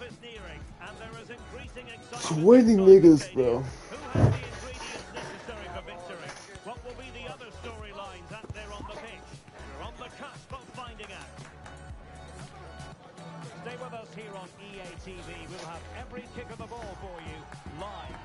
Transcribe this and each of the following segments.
is nearing, and there is increasing excitement. 20 niggas, bro. Who has the ingredients necessary for victory? What will be the other storylines out there on the pitch? We're on the cusp of finding out. Stay with us here on EA TV. We'll have every kick of the ball for you live.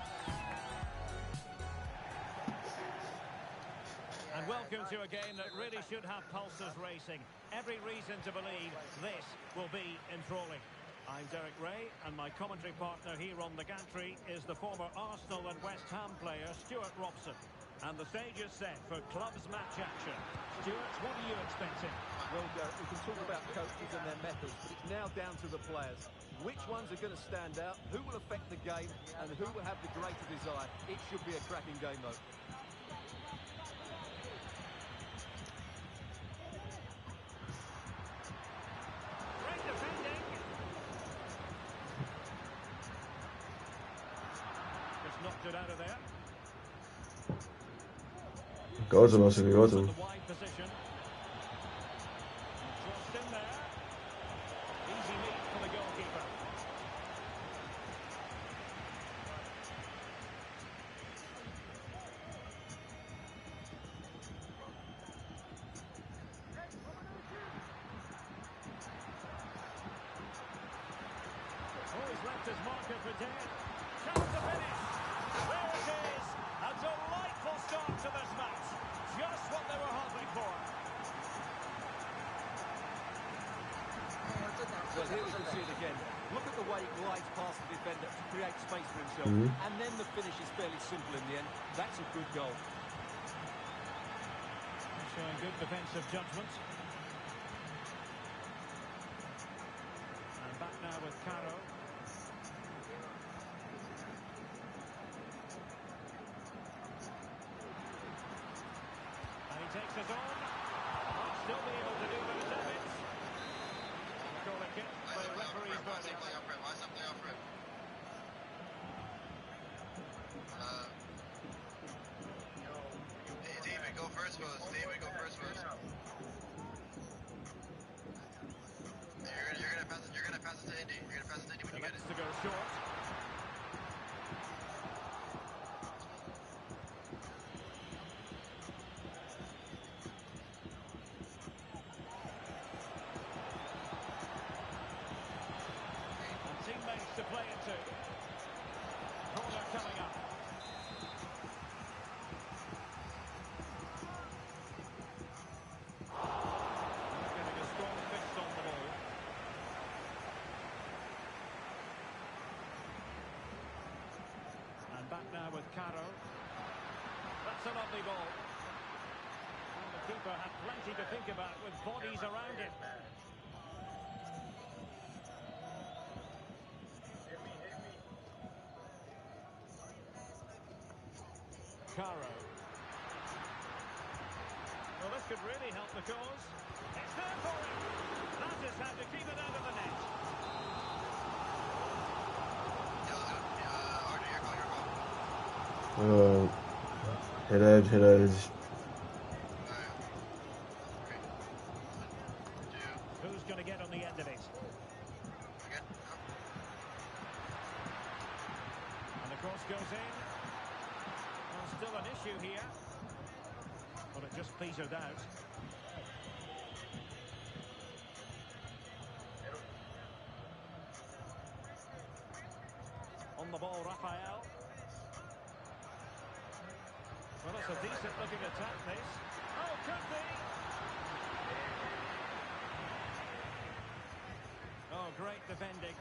And welcome to a game that really should have pulses racing. Every reason to believe this will be enthralling. I'm Derek Ray, and my commentary partner here on the gantry is the former Arsenal and West Ham player, Stuart Robson. And the stage is set for clubs match action. Stuart, what are you expecting? Well, Derek, we can talk about coaches and their methods, but it's now down to the players. Which ones are going to stand out, who will affect the game, and who will have the greater desire? It should be a cracking game, though. Knocked it out of there. Go to him, go to him. The wide position. Crossed in there. Easy meet for the goalkeeper. Oh, he's left his marker for dead. Chance to finish. There it is! A delightful start to this match. Just what they were hoping for. Well, here we can see it again. Look at the way he glides past the defender to create space for himself. And then the finish is fairly simple in the end. That's a good goal. Showing good defensive judgment. And back now with Caro. Takes it on. Still be able to do the damage. Corner kick by the referee's verdict. David, go first for us. David, go first for us. You're gonna pass it to Indy. You're gonna pass it to Indy when you get it. To go short. To play it to. Corner coming up. Getting a strong fist on the ball. And back now with Caro. That's a lovely ball. And the keeper had plenty to think about with bodies around him. Caro. Well, this could really help the cause. It's there for him. That is how to keep it out of the net. Head edge, head edge. Who's going to get on the end of it? And the cross goes in. Still an issue here, but it just petered out. On the ball, Raphael. Well, it's a decent looking attack, this. Oh, could be! Oh, great defending.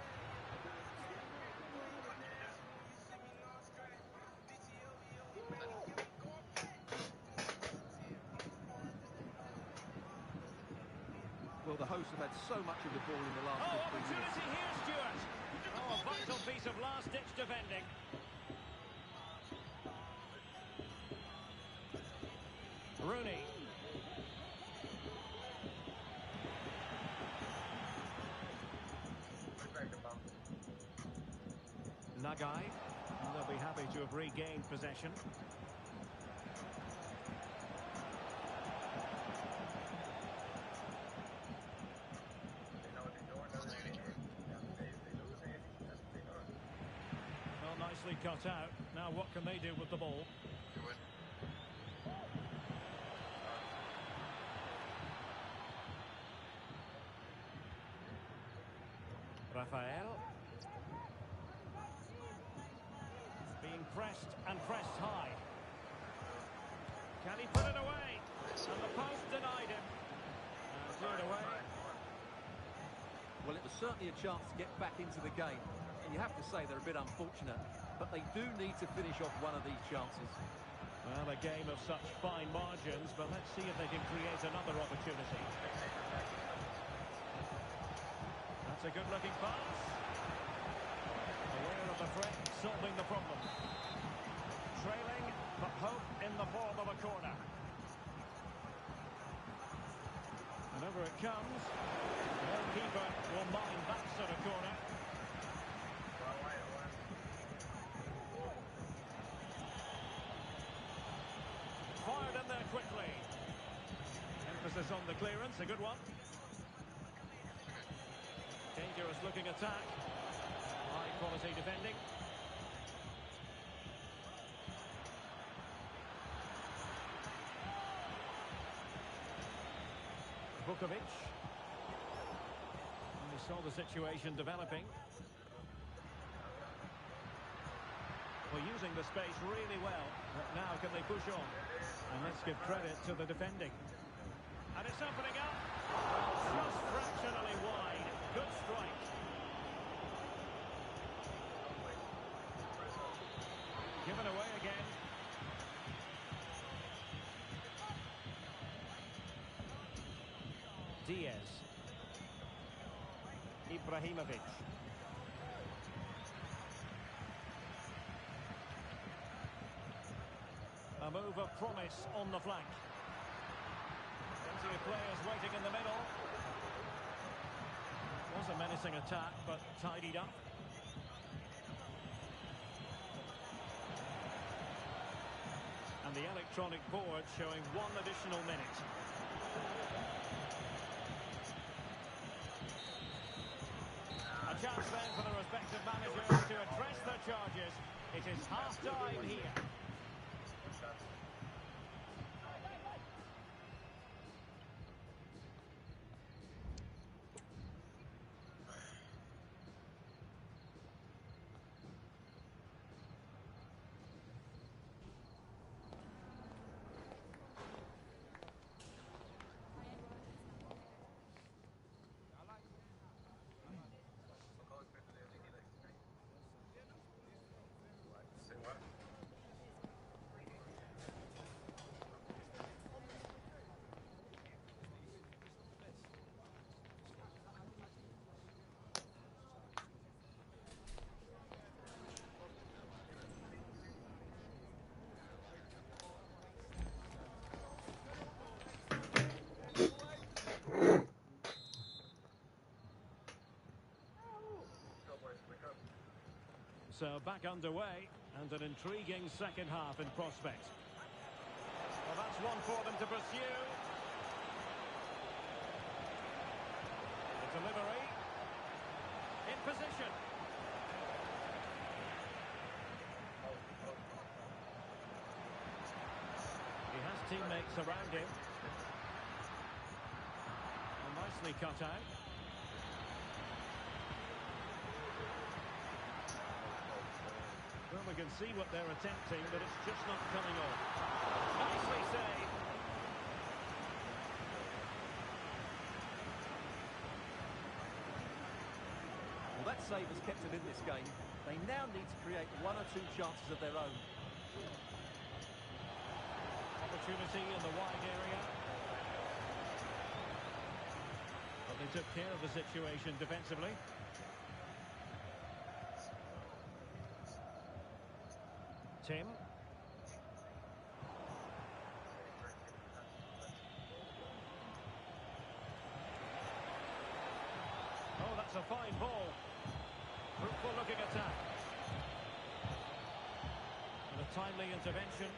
Well, the hosts have had so much of the ball in the last 15 minutes. Opportunity here, Stuart. Oh, a vital piece of last-ditch defending. Rooney. Nagai. And they'll be happy to have regained possession. nicely cut out. Now what can they do with the ball? You win. Rafael. Being pressed and pressed high. Can he put it away? And the post denied him. And cleared away. Well, it was certainly a chance to get back into the game. And you have to say they're a bit unfortunate. But they do need to finish off one of these chances. Well, a game of such fine margins, but let's see if they can create another opportunity. That's a good-looking pass. Aware of the threat, solving the problem. Trailing, but hope in the form of a corner. And over it comes. The goalkeeper will mind that sort of corner. Fired in there quickly. Emphasis on the clearance, a good one. Dangerous looking attack. High quality defending. Vukovic. We saw the situation developing. Well, using the space really well. But now can they push on? And let's give credit to the defending. And it's opening up. Just fractionally wide. Good strike. Given away again. Diaz. Ibrahimovic. A move of promise on the flank. Plenty of players waiting in the middle. Was a menacing attack, but tidied up. And the electronic board showing one additional minute. A chance then for the respective managers to address their charges. It is half-time here. So back underway, and an intriguing second half in prospect. Well, that's one for them to pursue. The delivery. In position. He has teammates around him. And nicely cut out. Well, we can see what they're attempting, but it's just not coming off. Nicely saved. Well, that save has kept them in this game. They now need to create one or two chances of their own. Opportunity in the wide area. But they took care of the situation defensively. Tim. Oh, that's a fine ball. Fruitful looking attack. And a timely intervention.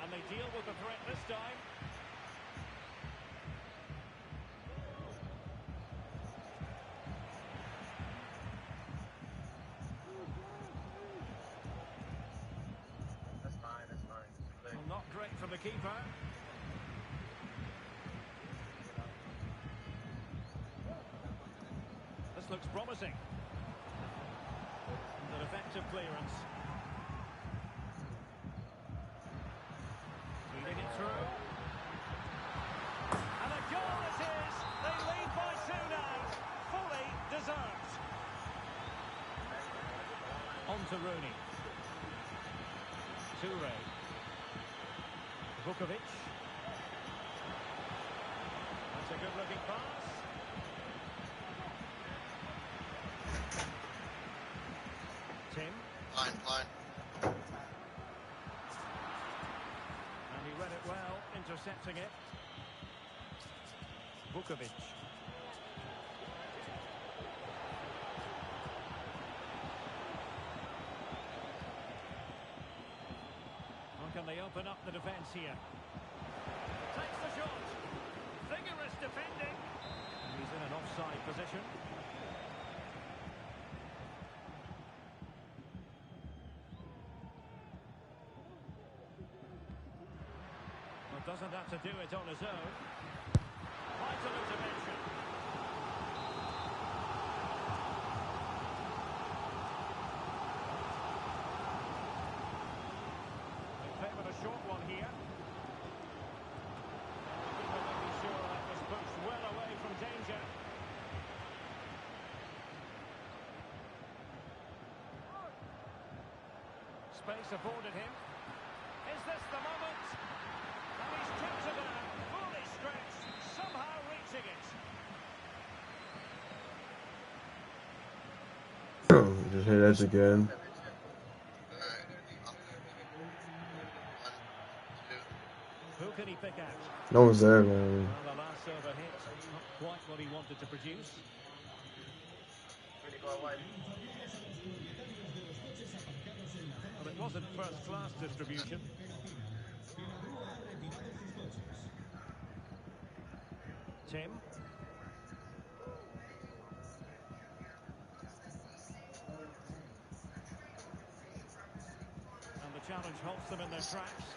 And they deal with the threat this time. keeper. This looks promising. An effective clearance. Feeding it through. And a goal it is! They lead by 2 now. Fully deserved. On to Rooney. Toure. Vukovic. That's a good-looking pass. Tim. Line. And he read it well, intercepting it. Vukovic. How can they open up the defence here? Takes the shot. Vigorous defending. And he's in an offside position. Well, doesn't have to do it on his own. Vital intervention. They favoured a short one here. Keeper making sure that was pushed well away from danger. Space afforded him. Is this the moment? And he's tipped it out, fully stretched, somehow reaching it. Just hit us again. Who can he pick out? No one's there, man. Well, the last server hit, not quite what he wanted to produce. Well, it wasn't first-class distribution. Tim. And the challenge halts them in their tracks.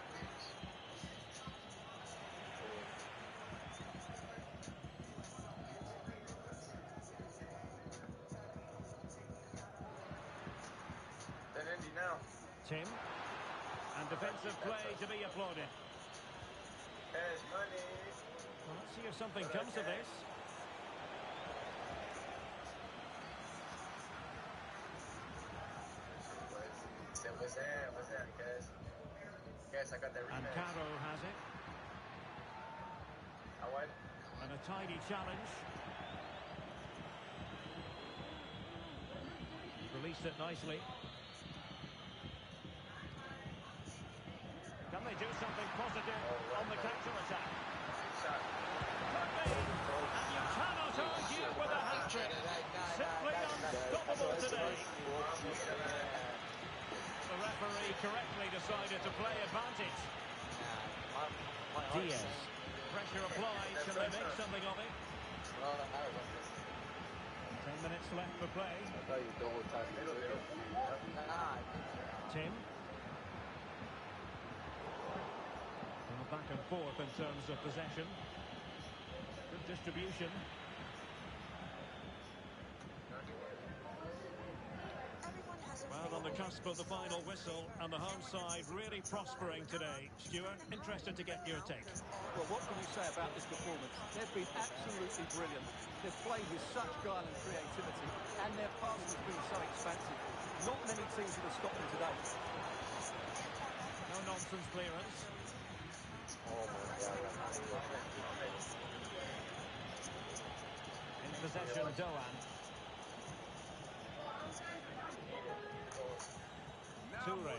Tim. And defensive play to be applauded. Well, let's see if something comes of this. And Caro has it. And a tidy challenge. Released it nicely. Can they do something positive on the counter-attack? Could be. And you cannot argue with a hat-trick. Simply unstoppable today. The referee correctly decided to play advantage. Diaz. Pressure applied. Can they make something of it? 10 minutes left for play. Tim. Back and forth in terms of possession. Good distribution. Well, on the cusp of the final whistle, and the home side really prospering today. Stuart, interested to get your take. Well, what can you say about this performance? They've been absolutely brilliant. They've played with such guile and creativity, and their passing has been so expansive. Not many teams would have stopped them today. No nonsense clearance. In possession, Doan. Toure.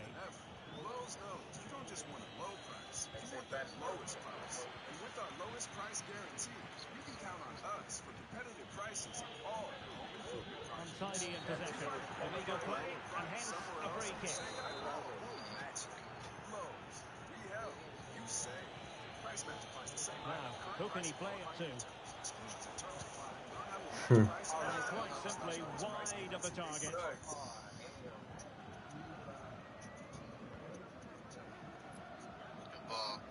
Lowe's knows you don't just want a low price, you want the lowest price. And with our lowest price guarantee, you can count on us for competitive prices on all your home improvement projects. Untidy in possession. Illegal play, and hence a free kick. Lowe's, we help, you save. Price match applies the same. Now, who can he play it to? And quite simply wide of the target. Good ball.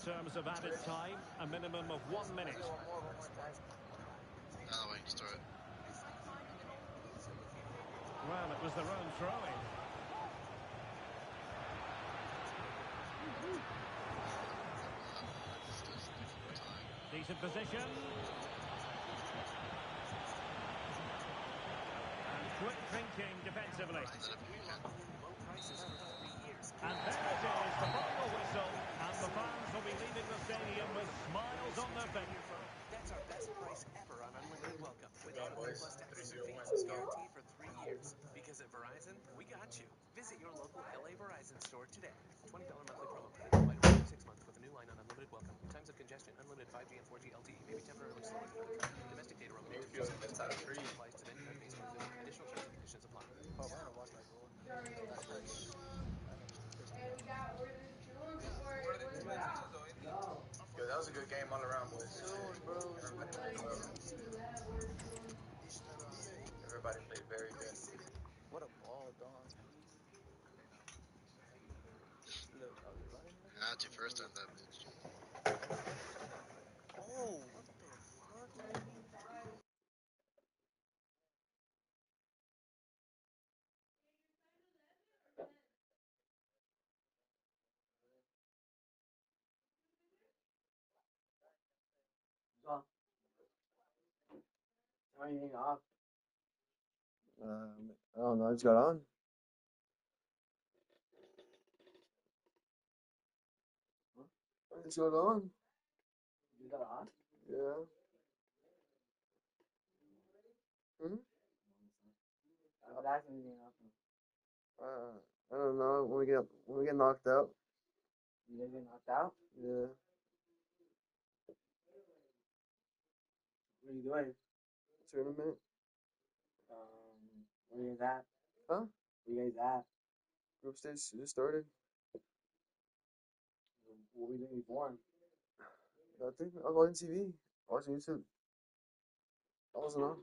terms of added time, a minimum of 1 minute. Now we can start. Well, it was their own throw-in. Decent position. And quick thinking defensively. And there it is, the final whistle. And the fans will be leaving the stadium with smiles on their faces. That's our best price ever on unlimited welcome. With autopay plus taxes and fees, guaranteed for 3 years. Because at Verizon, we got you. Visit your local LA Verizon store today. $20 monthly promo credit. Applied over 6 months with a new line on unlimited welcome. Times of congestion, unlimited 5G and 4G LTE may be temporarily slower than other traffic. Domestic data roaming applies to then United Facebook visit. Additional terms and conditions apply. Yo, that was a good game all around, boys. Everybody played very good. What a ball, dog. That's your first time that bitch. Oh, what the fuck, man? Anything off? I don't know. I just got on. I just got on. You got on? Yeah. Hmm? But that's anything off. I don't know. When we get knocked out. You didn't get knocked out? Yeah. What are you doing? Tournament. Where you guys at? Huh? Where you guys at? Group stage just started. What were you doing before? Nothing. I was watching TV. Watching YouTube. I wasn't on.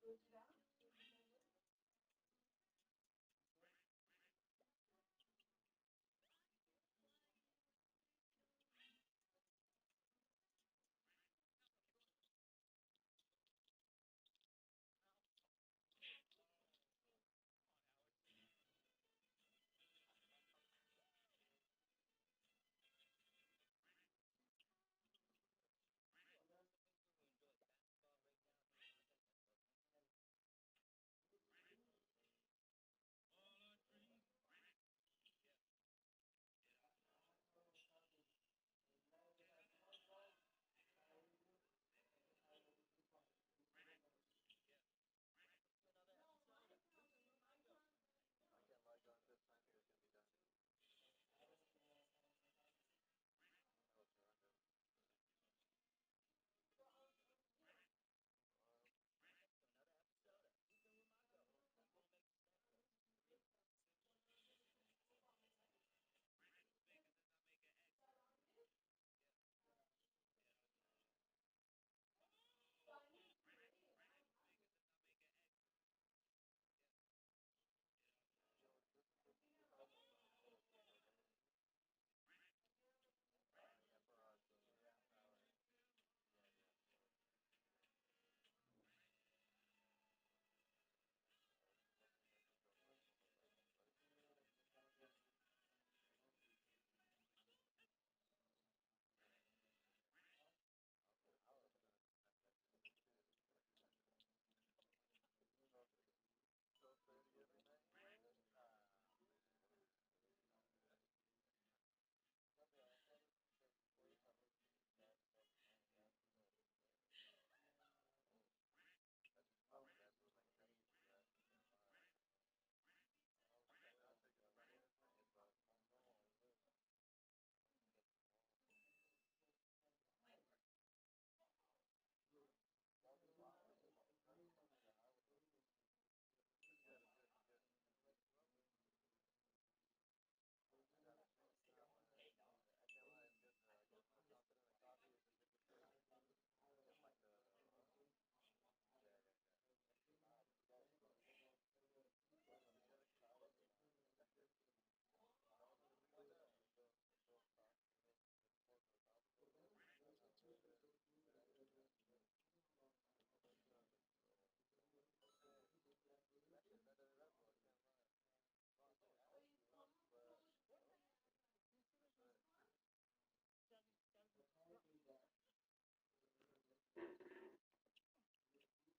Step back package I had when I was in 2018 heart attack.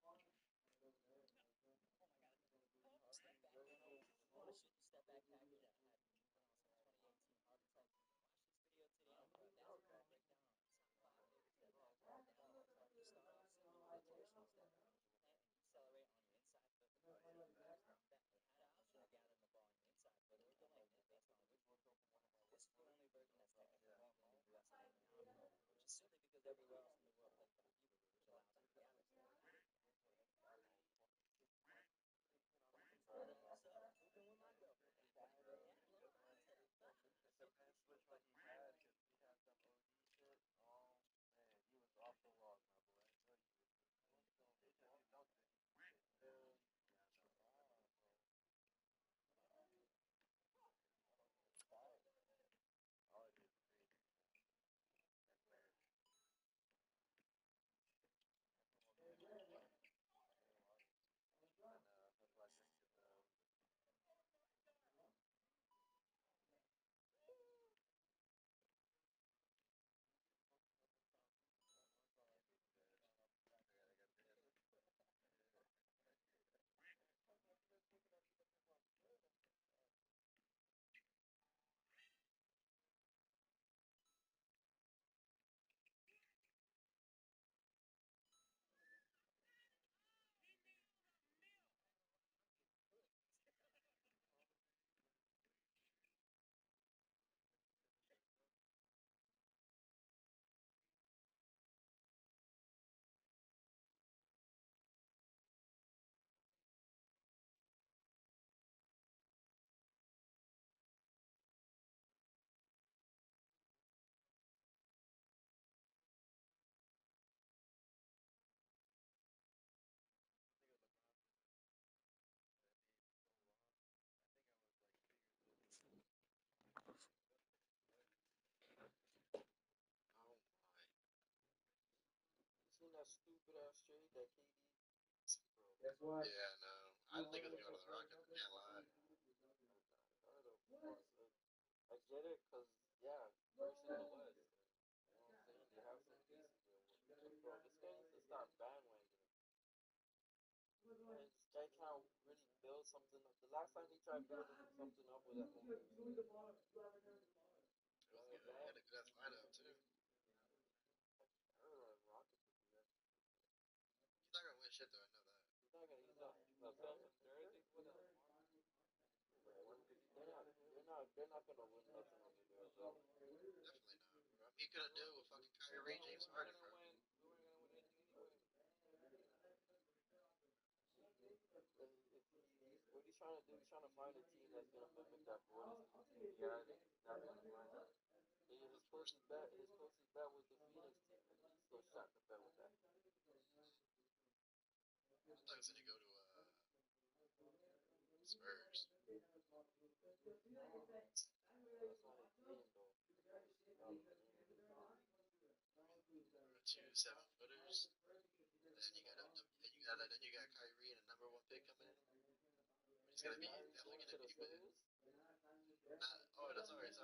Watch this video today. I'm that's where I break down top 5 favorite step back downloads. You start off simple with the traditional step package. You plant and decelerate on your inside foot with the right foot first. That you had an option of gathering the ball on your inside foot or delaying it based on which one from one of our. This is the only version that's technically well known in the US and beyond, which is silly because everywhere else in the world plays by the Hebrew, which allows you to gather step back. So, moving with my girlfriend. It depends which one he had, because he had some OD shit. Oh, man, he was off the walls, my boy. I know you was. He just, he dunked it. Yeah, no. Oh, it is crazy. That's bad. stupid ass trade that KD. Guess what? Yeah, no. I didn't think it was going to the Rockets. I can't lie. I get it, cause yeah, first in the West. You know what I'm saying? They have some pieces there. But bro, this guy needs to stop bandwagoning. This guy can't really build something up. The last time he tried building something up was at home. It was good. He had a good ass lineup, too. He's not going to win shit, though. I know that. He's not gonna. He's not. No, so there is people that they're not gonna win nothing over there, bro. Definitely not, bro. He couldn't do it with fucking Kyrie, James Harden, bro. We weren't gonna win anything anyway. What he's trying to do, he's trying to find a team that's gonna mimic that Warriors team. Yeah, he's not gonna find it. His closest bet was the Phoenix team, and he still shot the bet with that. I thought he was going to go to Spurs. That's not his game, though. Two 7-footers. Then you got Kyrie and a number 1 pick coming in. He's gonna be definitely gonna be big. Oh, that's sorry. I'm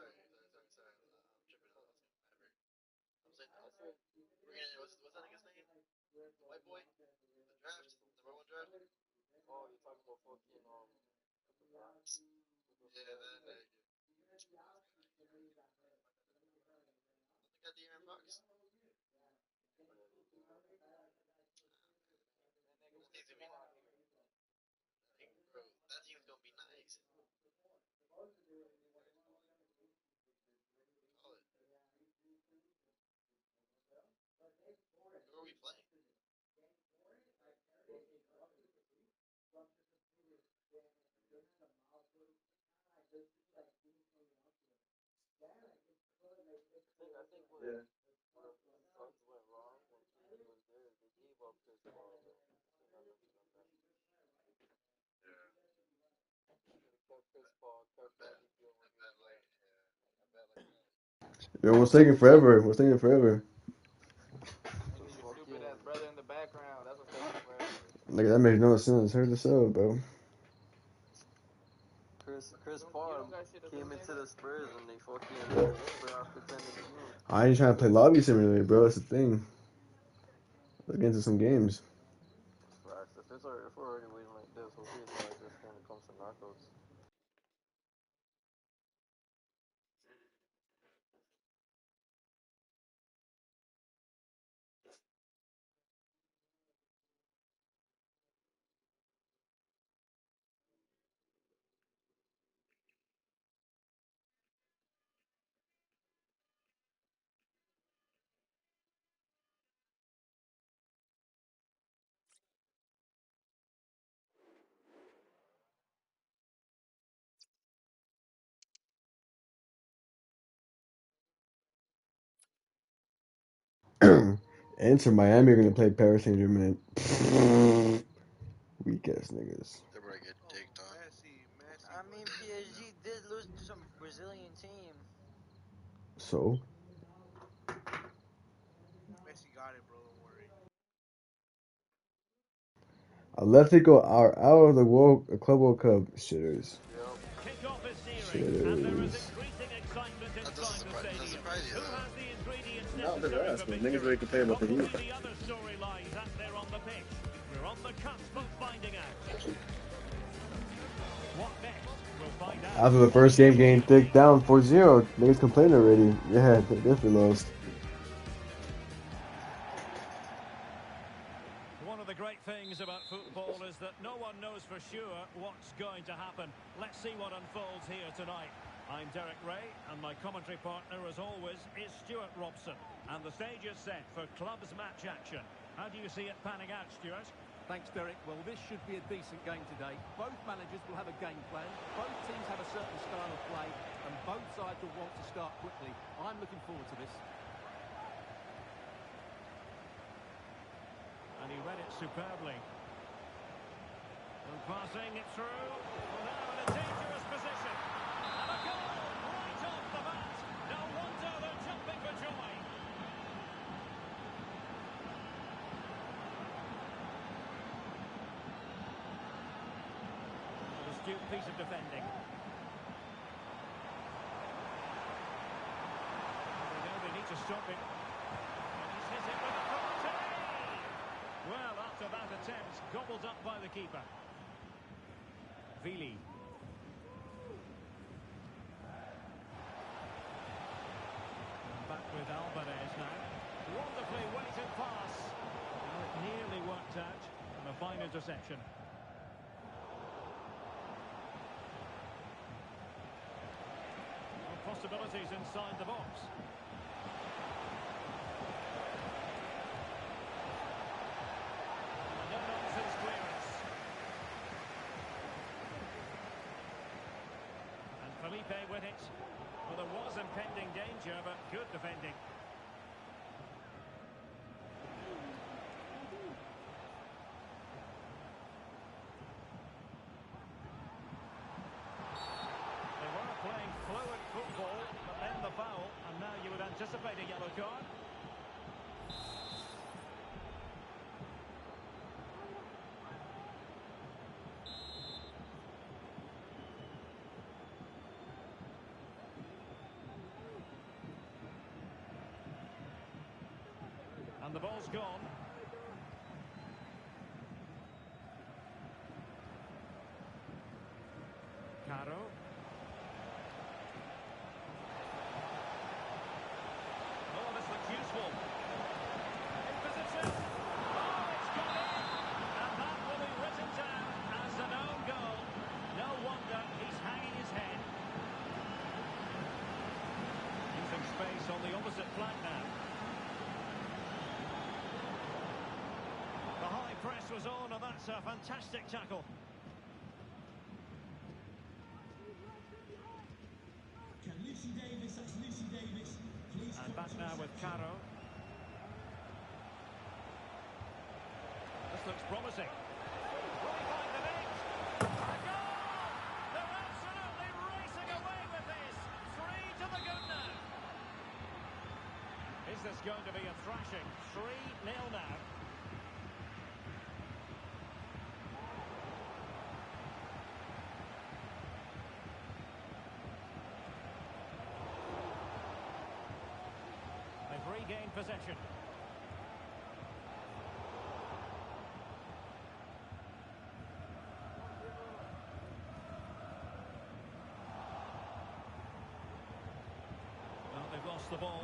tripping on that team. Whatever. I'm saying, what's that nigga's name? The white boy? The draft? Number 1 draft? Oh, you're talking about fucking Yeah, that nigga. They got De'Aaron Fox. That team's gonna be bro. That team's gonna be nice. Call it. Who are we playing? I think what Yeah. the Suns went wrong when KD was there. They gave up Chris Paul, bro. They never should have done that. Yeah. Kept Chris Paul, kept Bradley Beal when he was there. I bet like that. Yo, what's taking forever? What's taking forever? Your stupid ass brother in the background. That's what's taking forever. Like that makes no sense. Hurry this up, bro. Chris Paul came into the Spurs and they fucking playoff contending team. I ain't trying to play lobby simulator, bro. That's the thing. Let's get into some games. Facts. If we're already waiting like this, hopefully it's not like this when it comes to knockouts. Inter Miami are gonna play Paris Saint Germain. Weak ass niggas. They're gonna get dicked on. Messi. I mean, PSG did lose to some Brazilian team. So Messi got it, bro. Don't worry. Atletico are out of the Club World Cup. Shitters. Yep. Kick-off is searing, and there is increasing excitement That inside the stadium. surprise you, Who though. has the ingredients Not necessary that ass, for man. victory? Niggas ready to play about What the will heat. be the other storylines out there on the pitch? We're on the cusp of finding out. What next? We'll find out. After the first game getting thick down 4-0, niggas complaining already. Yeah, they definitely lost. One of the great things about football is that no one knows for sure what's going to happen. Let's see what unfolds here tonight. I'm Derek Ray, and my commentary partner, as always, is Stuart Robson. And the stage is set for clubs match action. How do you see it panning out, Stuart? Thanks, Derek. Well, this should be a decent game today. Both managers will have a game plan. Both teams have a certain style of play, and both sides will want to start quickly. I'm looking forward to this. And he read it superbly. And passing it through. Well, now in a dangerous position. And a goal right off the bat. No wonder they're jumping for joy. astute piece of defending. They know they need to stop him. And he's hit it with authority! Well, after that attempt, gobbled up by the keeper. Vili. Back with Alvarez now. Wonderfully weighted pass. Well, it nearly worked out. And a fine interception. Well, possibilities inside the box. A no-nonsense clearance. And Felipe with it. Well, there was impending danger, but good defending. They were playing fluid football, but then the foul, and now you would anticipate a yellow card. And the ball's gone. Caro. Oh, this looks useful. In position. Oh, it's gone in. And that will be written down as an own goal. No wonder he's hanging his head. Using space on the opposite flank now. The high press was on, and that's a fantastic tackle. And back now with Caro. This looks promising. Will he find the net? A goal! They're absolutely racing away with this. 3 to the good now. Is this going to be a thrashing? 3-0 now. They've regained possession. Well, they've lost the ball.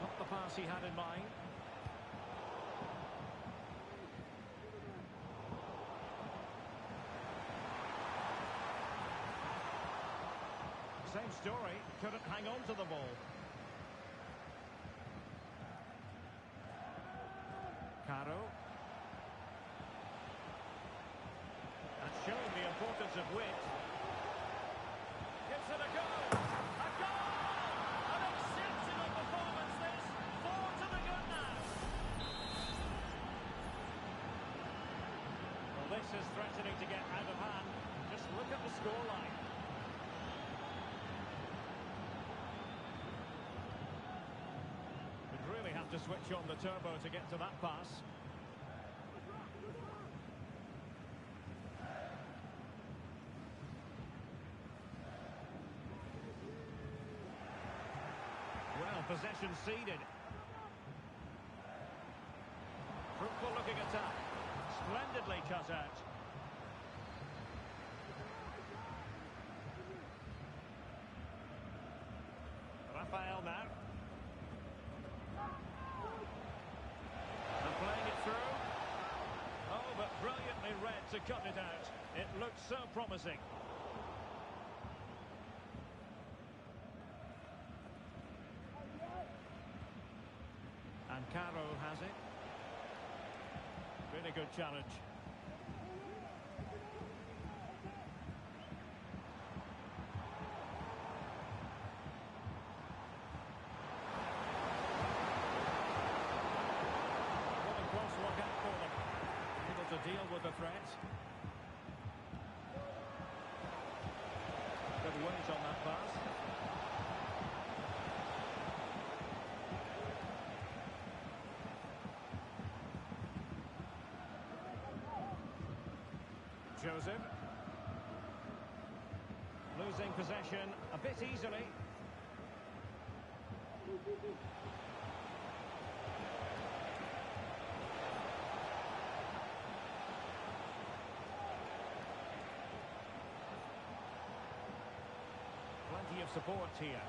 Not the pass he had in mind. Same story, couldn't hang on to the ball. Caro. And showing the importance of wit. Gives it a go. A goal! An exceptional performance this. 4 to the good now. Well, this is threatening to get out of hand. Just look at the scoreline. Would really have to switch on the turbo to get to that pass. Well, possession ceded. Fruitful looking attack. Splendidly cut out. Rafael now. And playing it through. Oh, but brilliantly read to cut it out. It looked so promising. And Caro has it. Really good challenge. What a close look out for them. deal with the threat. Good weight on that pass. Joseph. Losing possession a bit easily. Plenty of support here.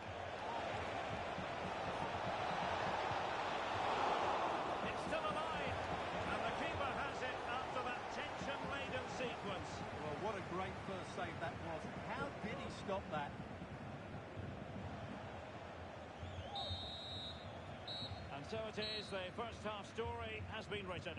It's still alive, and the keeper has it after that tension-laden sequence. Well, what a great first save that was. How did he stop that? And so it is, the first half story has been written.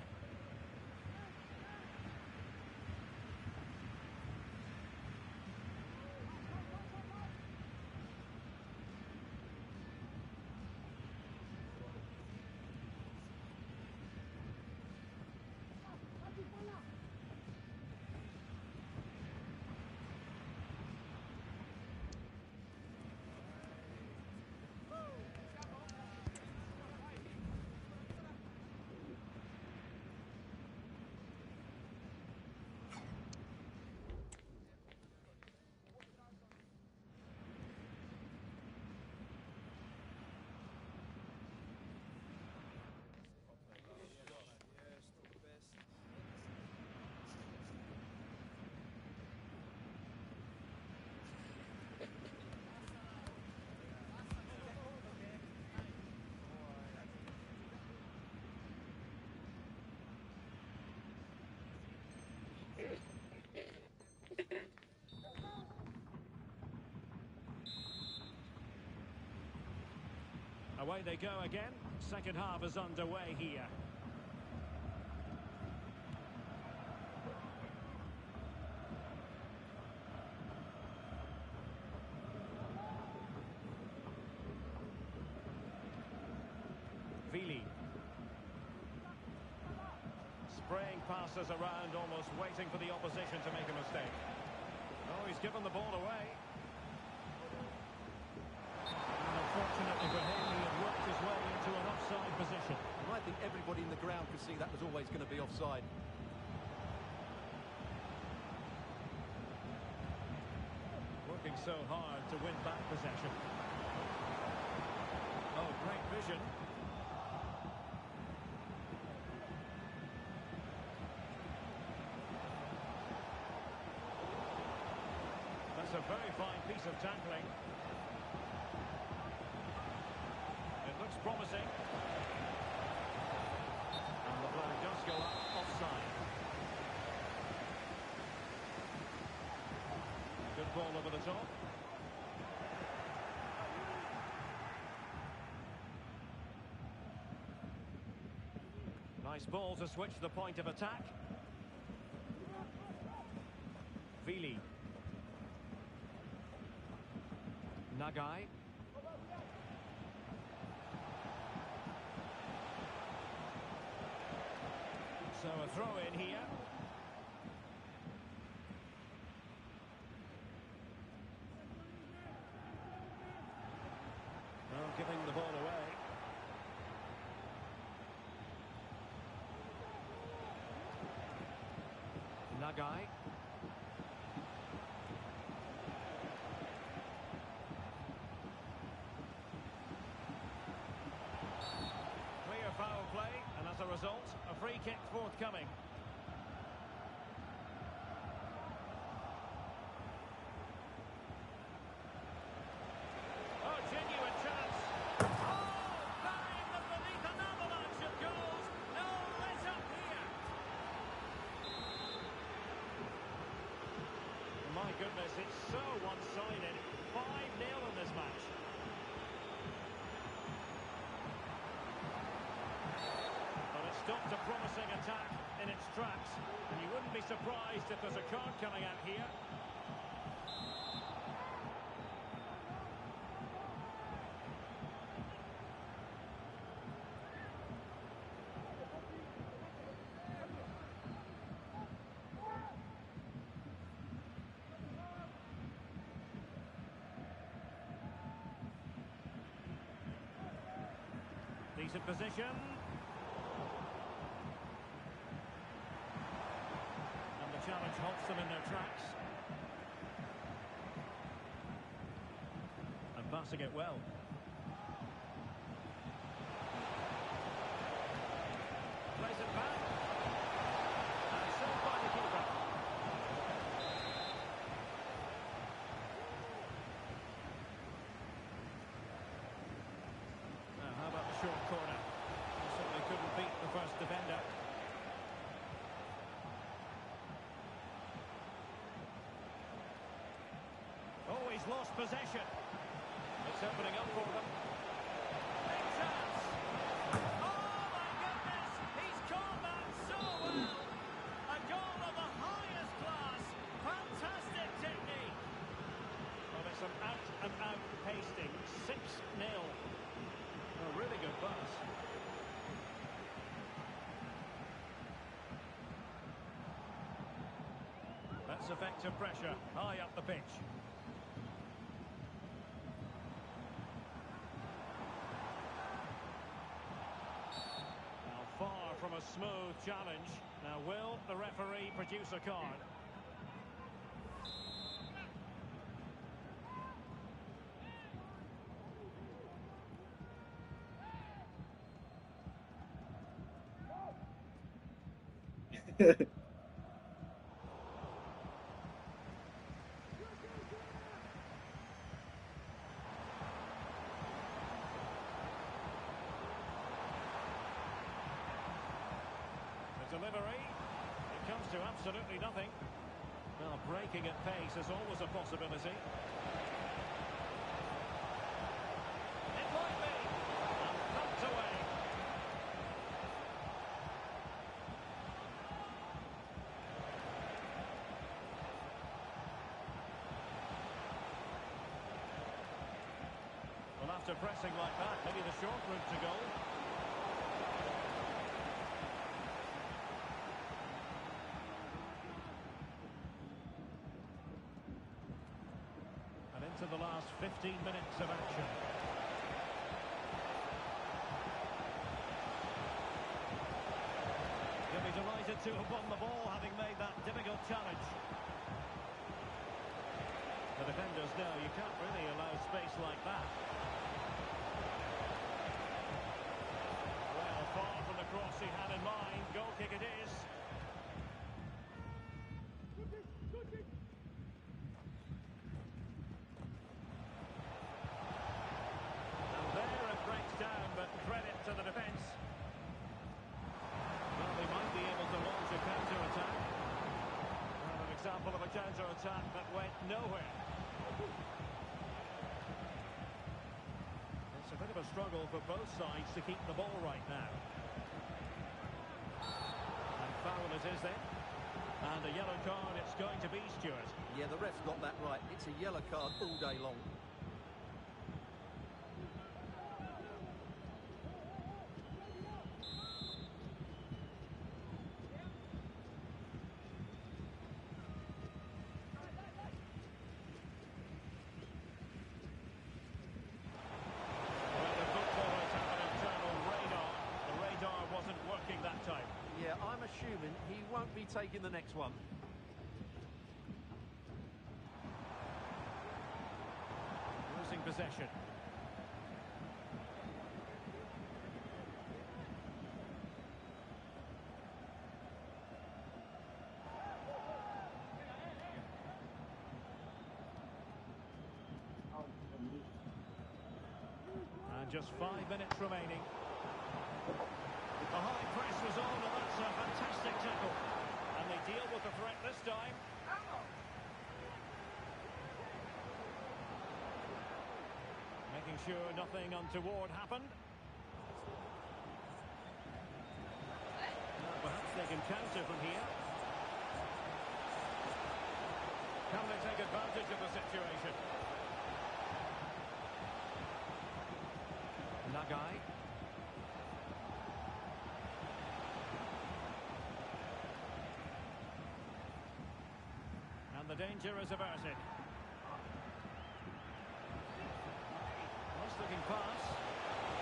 Away they go again. Second half is underway here. Vili. Spraying passes around, almost waiting for the opposition to make a mistake. Oh, he's given the ball away. And unfortunately for him, he had worked his way into an offside position. I think everybody in the ground could see that was always going to be offside. Working so hard to win back possession. Oh, great vision. That's a very fine piece of tackling. It looks promising. And the flag does go up offside. Good ball over the top. Nice ball to switch the point of attack. Vili. Nagai. So a throw in here. Well, giving the ball away. Nagai. Clear foul play, and as a result, a free kick forthcoming. Oh, genuine chance. Oh, bang, and beneath an avalanche of goals. No let up here. My goodness, it's so one-sided. 5-0 in this match. But it stopped a promising attack in its tracks. And you wouldn't be surprised if there's a card coming out here. decent position. And the challenge halts them in their tracks. And passing it well. Plays it back. And saved by the keeper. Now, how about the short corner? Certainly couldn't beat the first defender. Oh, he's lost possession. It's opening up for them. Big chance. Oh, my goodness! He's caught that so well. A goal of the highest class. Fantastic technique. Well, it's an out-and-out pasting. 6-0. A really good pass. That's effective pressure. High up the pitch. Far from a smooth challenge. Now, will the referee produce a card? Delivery. It comes to absolutely nothing. Well, breaking at pace is always a possibility. It might be. And thumped away. Well, after pressing like that, maybe the short route to goal. To the last 15 minutes of action. You'll be delighted to have won the ball, having made that difficult challenge. The defenders know you can't really allow space like that. Well, far from the cross he had in mind. Goal kick it is. Credit to the defence. Well, they might be able to launch a counter-attack. Well, an example of a counter-attack that went nowhere. It's a bit of a struggle for both sides to keep the ball right now. And foul it is then. And a yellow card it's going to be, Stuart. Yeah, the ref's got that right. It's a yellow card all day long. Yeah, I'm assuming he won't be taking the next one. Losing possession. And just 5 minutes remaining. The high press was on, and that's a fantastic tackle. And they deal with the threat this time. Making sure nothing untoward happened. Perhaps they can counter from here. Can they take advantage of the situation? Nagai. And the danger is averted. Nice looking pass.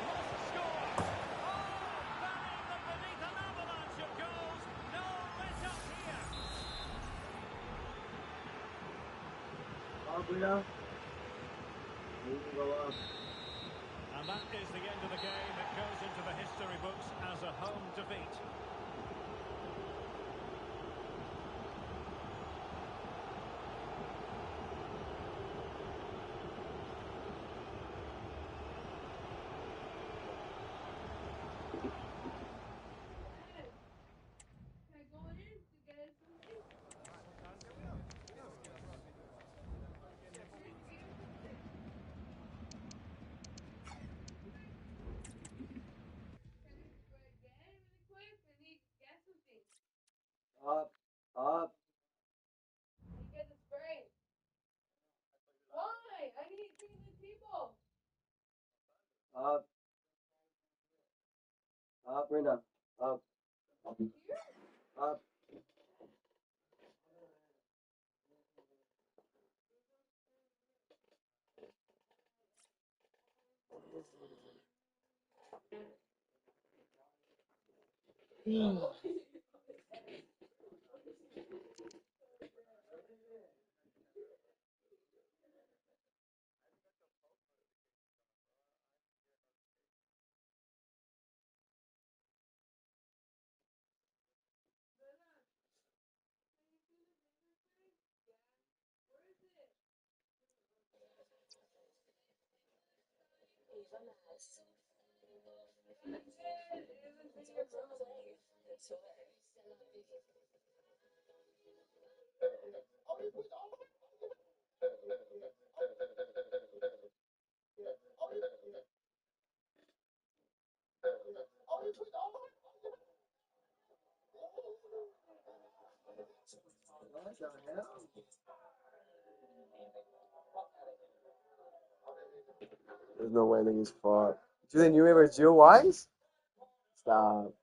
Lost the score! And that is the end of the game. It goes into the history books as a home defeat. Up, up, up, up, Brenda. Up, up. What the hell? There's no way niggas fought. Do they knew it was Jill Wise? Stop.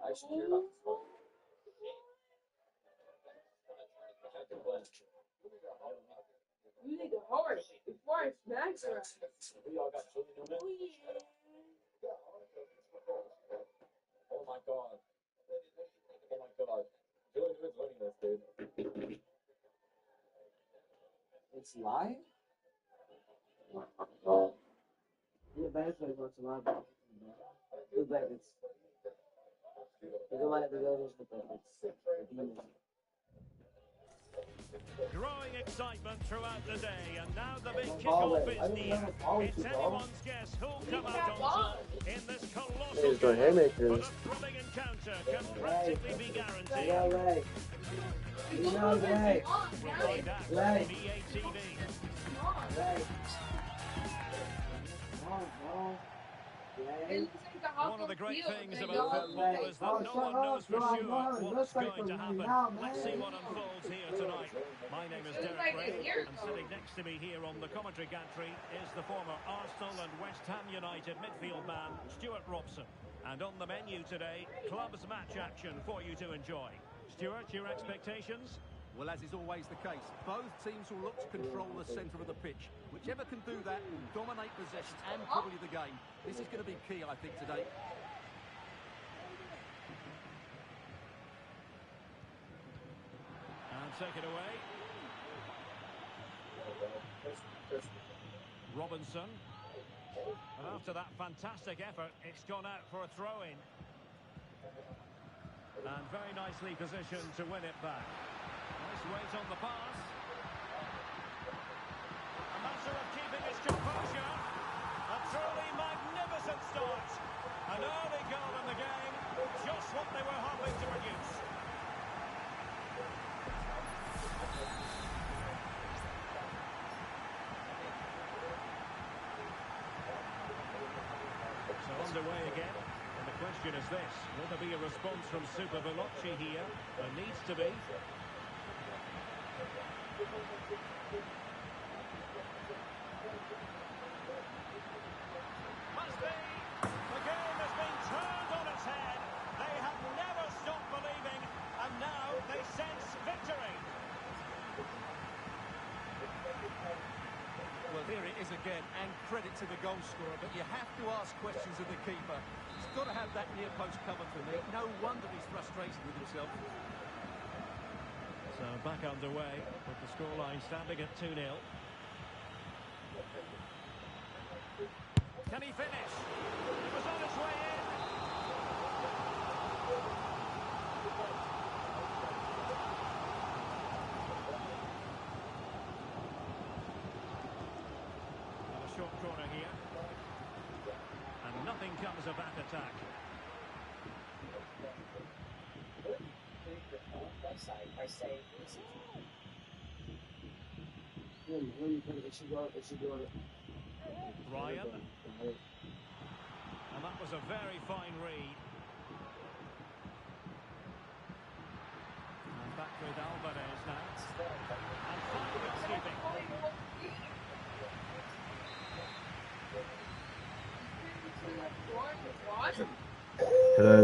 I should hear about this one. You need to hurry before it smacks her. Oh my god. Oh my god. Julie Newman's winning this, dude. It's live? Yeah, that's what it's live. It's like it's. Growing excitement throughout the day, and now the big kickoff is near. It's anyone's guess who'll come out on top in this colossal game, but a thrilling encounter can practically be guaranteed. We'll find out on EA TV. One of the great things about football is that no one knows for sure what's going to happen. Let's see what unfolds here tonight. My name is Derek Ray, and sitting next to me here on the commentary gantry is the former Arsenal and West Ham United midfield man, Stuart Robson. And on the menu today, clubs match action for you to enjoy. Stuart, your expectations? Well, as is always the case, both teams will look to control the centre of the pitch. Whichever can do that will dominate possession and probably the game. This is going to be key, I think, today. And take it away. Robinson. And after that fantastic effort, it's gone out for a throw-in. And very nicely positioned to win it back. Nice weight on the pass. A matter of keeping his composure. A truly magnificent start. An early goal in the game. Just what they were hoping to produce. So underway again. And the question is this. Will there be a response from Super Veloci here? There needs to be. Must be. The game has been turned on its head. They have never stopped believing, and now they sense victory. Well, here it is again, and credit to the goal scorer, but you have to ask questions of the keeper. He's got to have that near post covered for me. No wonder he's frustrated with himself. So back underway with the scoreline standing at 2-0. Can he finish? It was on its way in. And a short corner here. And nothing comes of that attack. By saying Ryan. And that was a very fine read. And back with Alvarez now. And fine goalkeeping. Hello.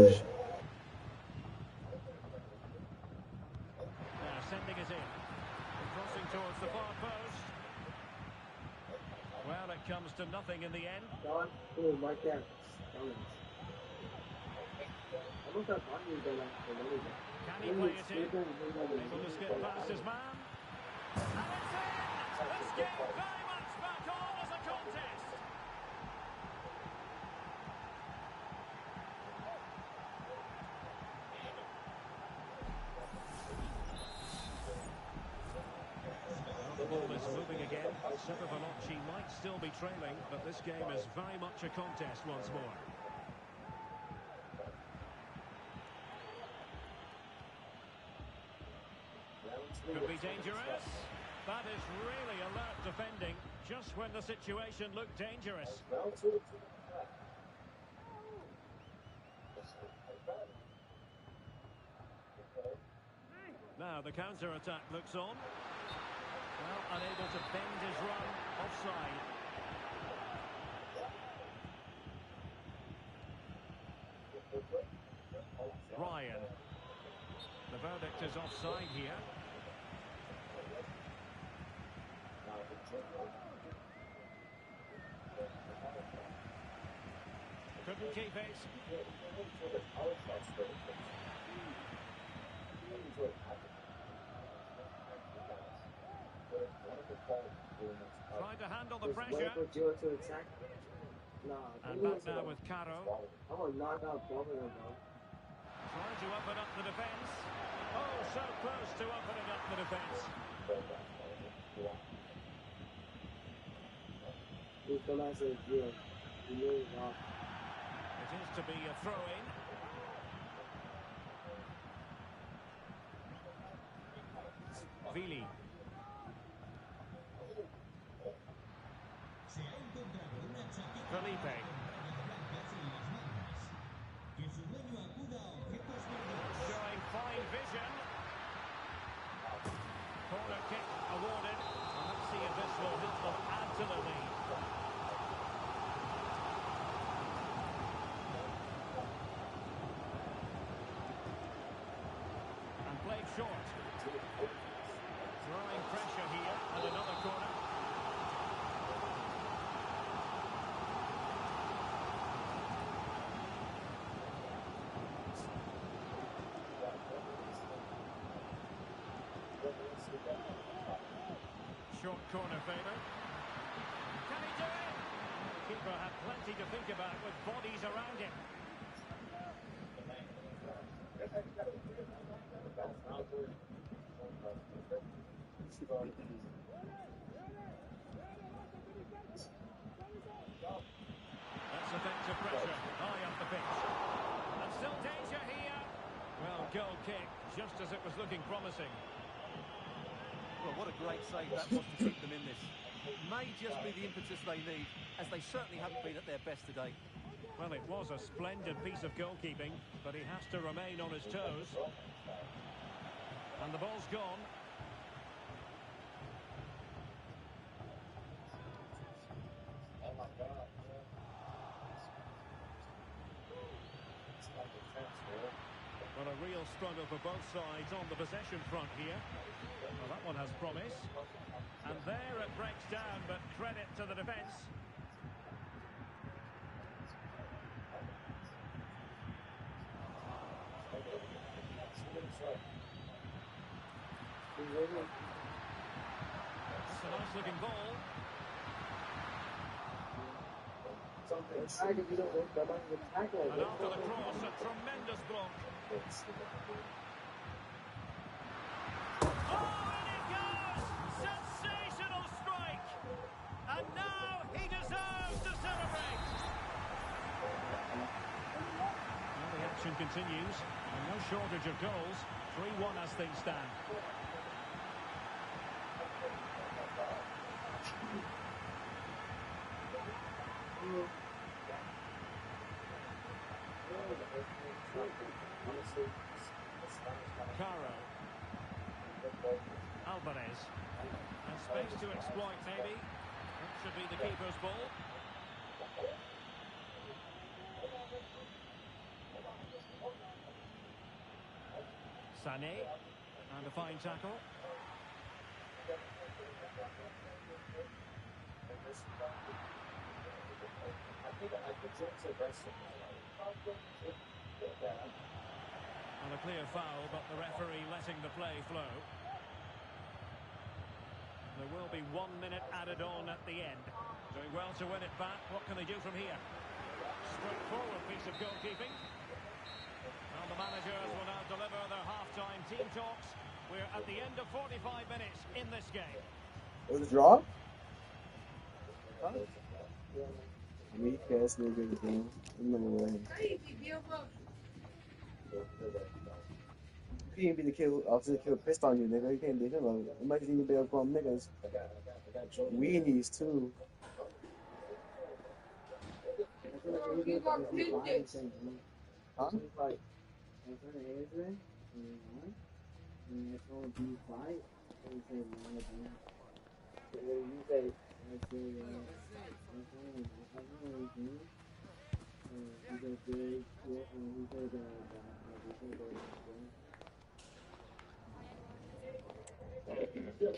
Sending it in. Crossing towards the far post. Well, it comes to nothing in the end. Can he play it in? Able to skip past his man. And it's in! This game very much back on as a contest. The ball is moving again. Super Veloci might still be trailing, but this game is very much a contest once more. Could be dangerous. That is really alert defending, just when the situation looked dangerous. Now the counter-attack looks on. Well, unable to bend his run, offside. Ryan. The verdict is offside here. Couldn't keep it. Trying to handle the pressure. And back now with Caro. Trying to open up the defence. Oh, so close to opening up the defence. It is to be a throw-in. Vili. Felipe. Showing fine vision. Corner kick awarded. And let's see if this will help them add to the lead. And played short. Throwing pressure here and another corner. Short corner favour. Can he do it? The keeper had plenty to think about with bodies around him. goal kick, just as it was looking promising. Well, what a great save that was to keep them in this. It may just be the impetus they need, as they certainly haven't been at their best today. Well, it was a splendid piece of goalkeeping, but he has to remain on his toes. And the ball's gone. Oh my God. It's like a transfer. Well, a real struggle for both sides on the possession front here. Well, that one has promise. And there it breaks down, but credit to the defence. It's a nice-looking ball. And after the cross, a tremendous block. Oh, and it goes! Sensational strike! And now he deserves to celebrate! Well, the action continues, and no shortage of goals. 3-1 as things stand. Caro. Alvarez. And space to exploit, maybe. That should be the keeper's ball. Sané. And a fine tackle. And a clear foul, but the referee letting the play flow. There will be 1 minute added on at the end. Doing well to win it back. What can they do from here? Straightforward piece of goalkeeping. And the managers will now deliver their half-time team talks. We're at the end of 45 minutes in this game. It was a draw? Huh? Weak ass niggas, man. No way. You can't be the kid officer the kid pissed on you, nigga. You can't be him. It might even be a grown niggas. Weenies too. Huh?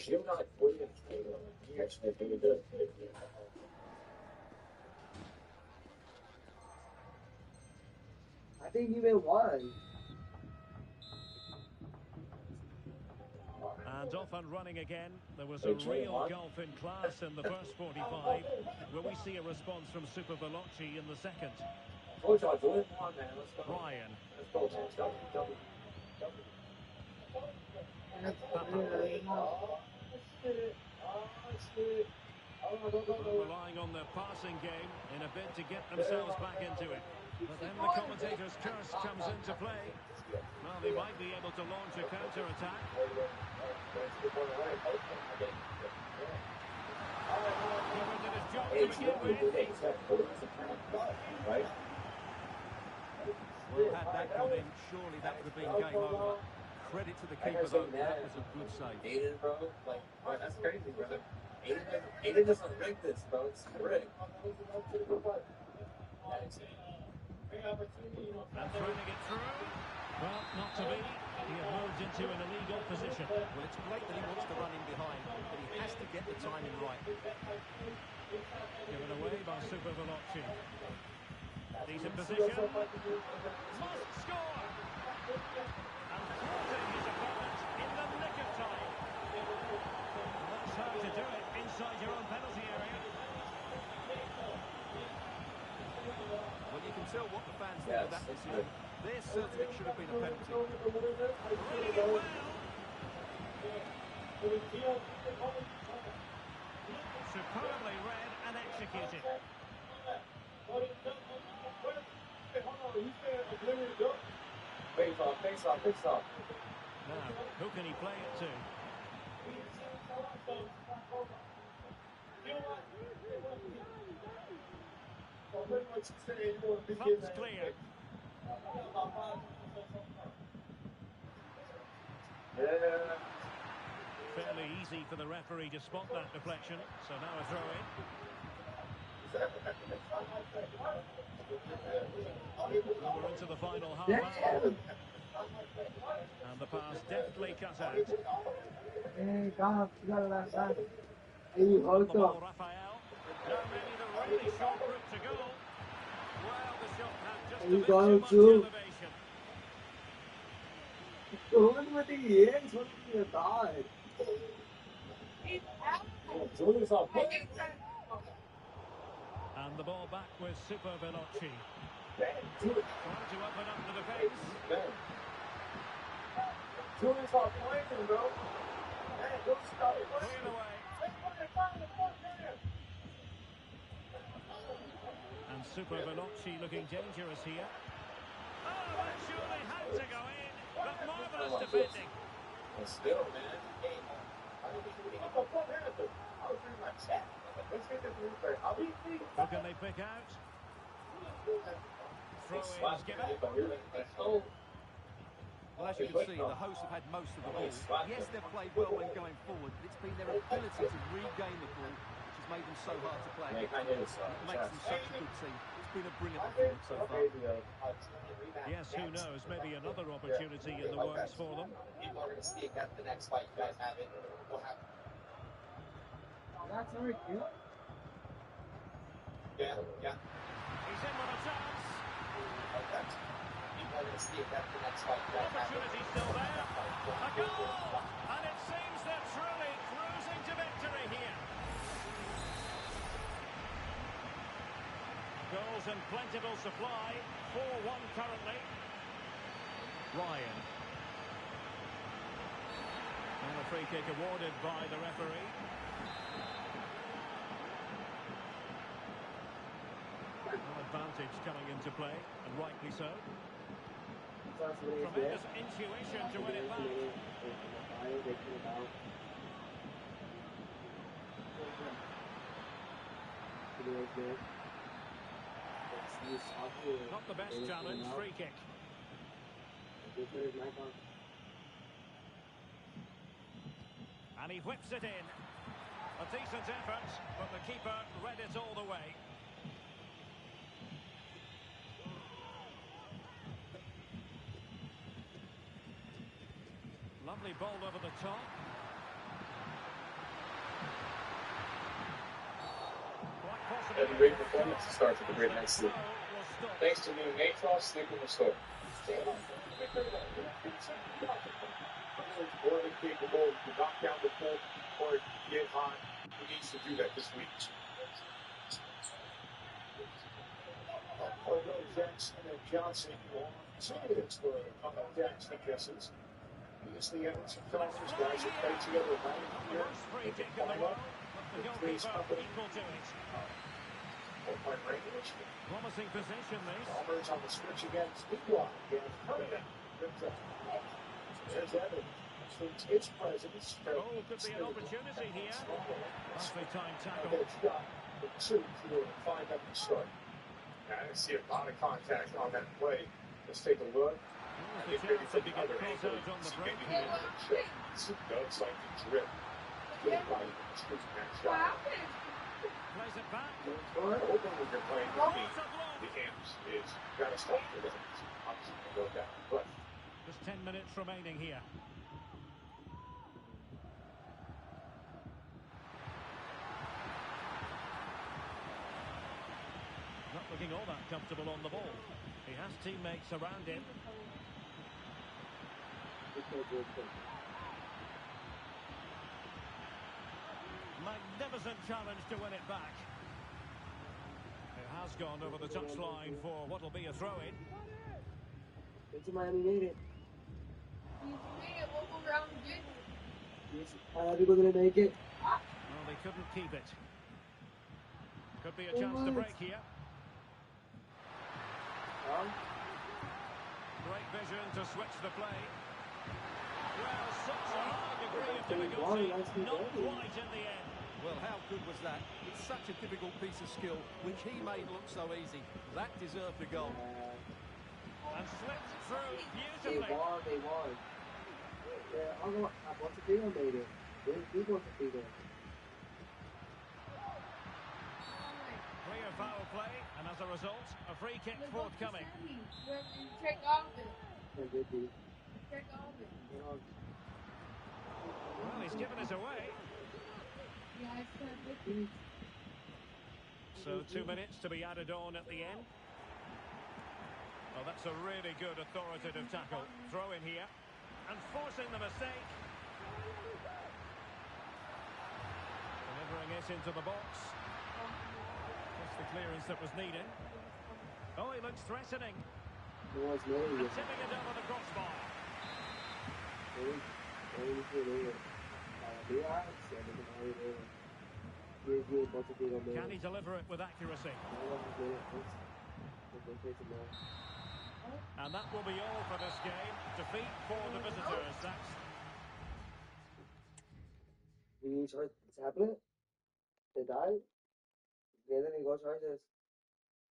You're not William Taylor. He actually really good. I think even was. And off and running again. There was a real gulf in class in the first 45. Will we see a response from Super Veloci in the second? Ryan. Relying on their passing game in a bid to get themselves back into it. But then the commentator's curse comes into play. Well, they might be able to launch a counter-attack. Keeper did his job to begin with. Well, had that gone in, surely that would have been game over. Credit to the keeper, though. That was a good save. Aiden, bro. Like, bro, that's crazy, bro. Aiden doesn't rig this, bro. It's rigged. And threading it through. Well, not to be. He had moved into an illegal position. Well, it's great that he wants to run in behind, but he has to get the timing right. Given away by Super Veloci. Decent position. Must score. And thwarting his opponent in the nick of time. Well, that's how to do it inside your own penalty area. Well, you can tell what the fans think of that decision. They're certain it should have been a penalty. Reading it well. Superbly read and executed. Face off, face off, face off. Now, who can he play it to? Thumbs clear. Yeah. Fairly easy for the referee to spot that deflection. So now a throw in. Well, we're into the final half hour. And the pass deftly cut out. Hey, God, you got that back. Hey, On the hold ball, up. Raphael. Now maybe the really short route to goal. Well, the shot had just a You bit got too him much too. elevation. Going with the ears, what are you died? Julius off. And the ball back with Super Veloci. Man, Trying to open up the defence. Julius off playing, bro. Man, don't stop it. Cleared away. And Super Veloci looking dangerous here. Oh, that surely had to go in. But marvellous defending. Still, man. Hey, I don't think we need to put Panther. I was reading my chat. Let's get this replay. Who can they pick out? Throw-ins given. Well, as you can see, the hosts have had most of the ball. Yes, they've played well when going forward, but it's been their ability to regain the ball which has made them so hard to play. It makes them such a good team. It's been a brilliant performance so far. Yes, who knows? Maybe another opportunity in the works for them. People are going to speak at the next fight. You guys have it. We'll have. That's very cute. Yeah. He's in with a chance. Okay. People are going to speak at the next fight. You guys have it. Opportunity still there. A goal! And it seems they're truly cruising to victory here. Goals in plentiful supply. 4-1 currently. Ryan. And a free kick awarded by the referee. An advantage coming into play, and rightly so. Tremendous intuition to win it back. Not the best challenge, free kick. And he whips it in. A decent effort, but the keeper read it all the way. Lovely ball over the top. Quite possibly. Every great performance starts with a great night's sleep. Thanks to new Natros, sleep in the store. More than capable to knock down the ball or get hot. He needs to do that this week. Jackson and Johnson on Saturdays for Jackson guesses. Previously, Everton Fellows guys have played together right here. Free kick in the world, but the goalkeeper equal to it. Promising position, this. Almer's on the switch against Leroy. There's Evans. Its presence. Oh, could be an opportunity here. Nicely timed tackle. Two to find up the start. I see a lot of contact on that play. Let's take a look. The chance to be caught out on the break here. It does like the drip. Plays it back. Open with your playing. The Hams is got to stop for this. Obviously, go down. But just 10 minutes remaining here. Not looking all that comfortable on the ball. He has teammates around him. Magnificent challenge to win it back. It has gone over the touchline for what will be a throw-in. Into Miami made it. Are we going to make it? Well, they couldn't keep it. Could be a chance to break here. Great vision to switch the play. Well, such a high degree of difficulty, not quite in the end. Well, how good was that? It's such a difficult piece of skill, which he made look so easy. That deserved a goal. And slipped through They beautifully. won. Yeah, I want to be on later. They want to be there. Clear foul play, and as a result, a free kick forthcoming. Check off it. Yeah, they do. Check off it. Well, he's given us away. Yeah, it's kind of good. So 2 minutes to be added on at the end. Oh, that's a really good authoritative tackle. Throw in here. And forcing the mistake. Delivering it into the box. Just the clearance that was needed. Oh, he looks threatening. And tipping it over the crossbar. Can he deliver it with accuracy? And that will be all for this game. Defeat for the visitors. That's... You charge the tablet? They died? Yeah, then you go charge this.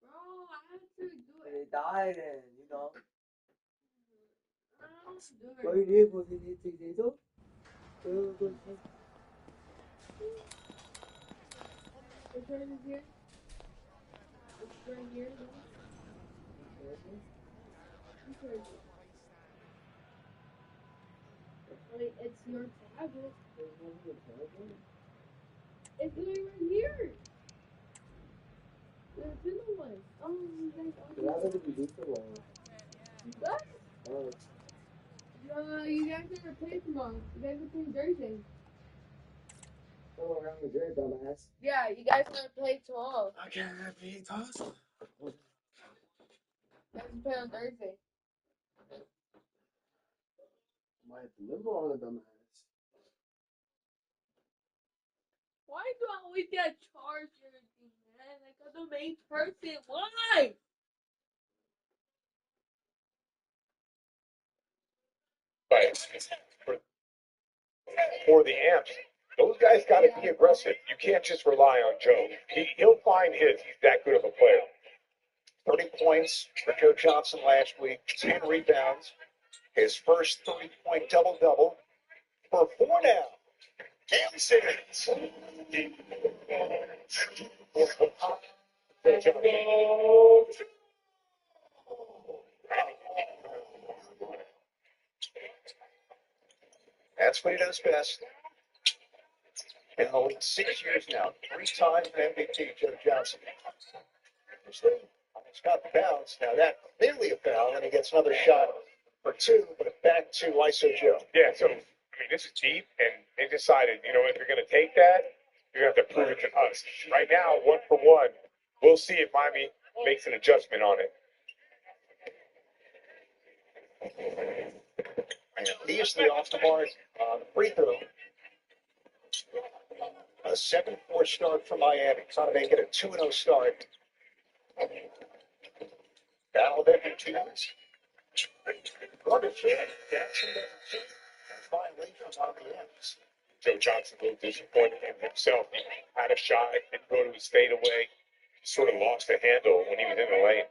Bro, I have to do it. They died and, you know. I don't do it. What do you need? What do you need to do? Which one is here? It's right here. Wait, it's your tablet. It's going right here. The middle one. Oh, you guys you guys never play tomorrow. You guys are playing Thursday. Oh, around the dirt, dumbass. Yeah, you guys never play tomorrow. I can't be tossed. You guys play on Thursday. Might deliver on a dumbass. Why do I always get charged and everything, man? Like I'm the main person. Why? For the Amps, those guys got to be aggressive. You can't just rely on Joe. He'll find his. He's that good of a player. 30 points for Joe Johnson last week, 10 rebounds. His first 30-point double-double for 4 now. Cam Simmons. That's what he does best. In the league 6 years now, 3-time MVP, Joe Johnson. Almost got the bounce. Now that clearly a foul, and he gets another shot for 2, but back to ISO Joe. Yeah, so, I mean, this is deep, and they decided, you know, if you're going to take that, you're going to have to prove it to us. Right now, 1 for 1. We'll see if Miami makes an adjustment on it. And easily off the mark on the free throw. A 7-4 start for Miami. Trying to make it a 2-0 start. Battle of every teams. What a shot. Jackson doesn't see. And violations on the ends. Joe Johnson a little disappointed in himself. He had a shot, didn't go to his fadeaway. Sort of lost the handle when he was in the lane.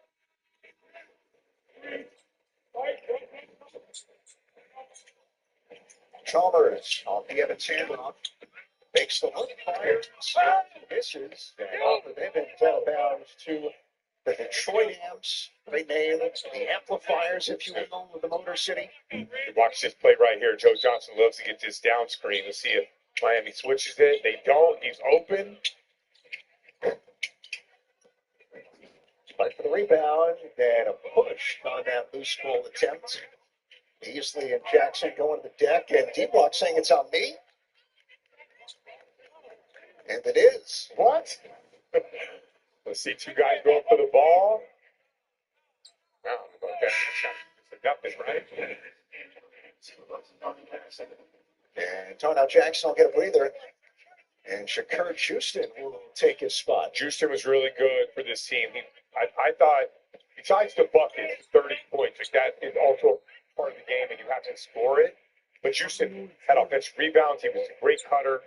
Chalmers on the Evans handoff. Makes the look fire. Misses. And off of Evans out of bounds to the Detroit Amps. Renamed the Amplifiers, if you will, of the Motor City. Watch this play right here. Joe Johnson loves to get this down screen. Let's see if Miami switches it. They don't. He's open. Fight for the rebound. And a push on that loose ball attempt. Beasley and Jackson going to the deck. And D-Block saying it's on me. And it is. What? Let's see 2 guys going for the ball. Wow, okay. It's nothing, right? And Darnell Jackson will get a breather. And Shakur Houston will take his spot. Houston was really good for this team. I thought besides the bucket, 30 points, like that is also part of the game, and you have to score it. But Houston had offensive rebounds. He was a great cutter.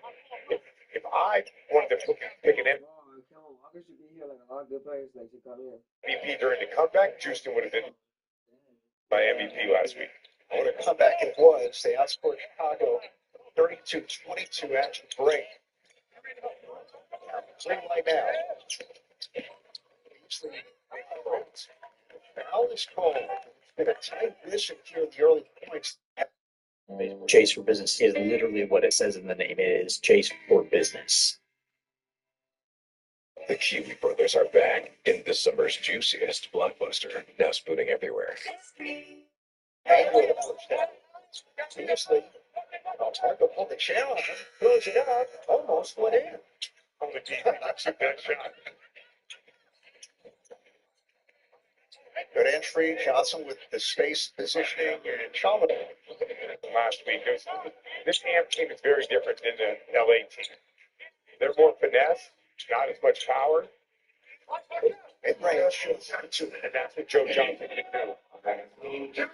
If I wanted to pick an Walker should be here. Like a lot of good players like should come in. MVP during the comeback, Houston would have been my MVP last week. What a comeback it was. They outscored Chicago 32-22 after the break. Three right now. Foul is called. It's been a tight mission here in the early points. Chase for Business is literally what it says in the name. It is Chase for Business. The Kiwi Brothers are back in this summer's juiciest blockbuster, now spooning everywhere. Seriously, Marco pulled the channel on him, throws it up, almost went in. Only defense took that shot. Good entry, Johnson with the space positioning, and Chalmers. Last week, this AMP team is very different than the LA team. They're more finesse, not as much power. Mid-range. And that's what Joe Johnson can do.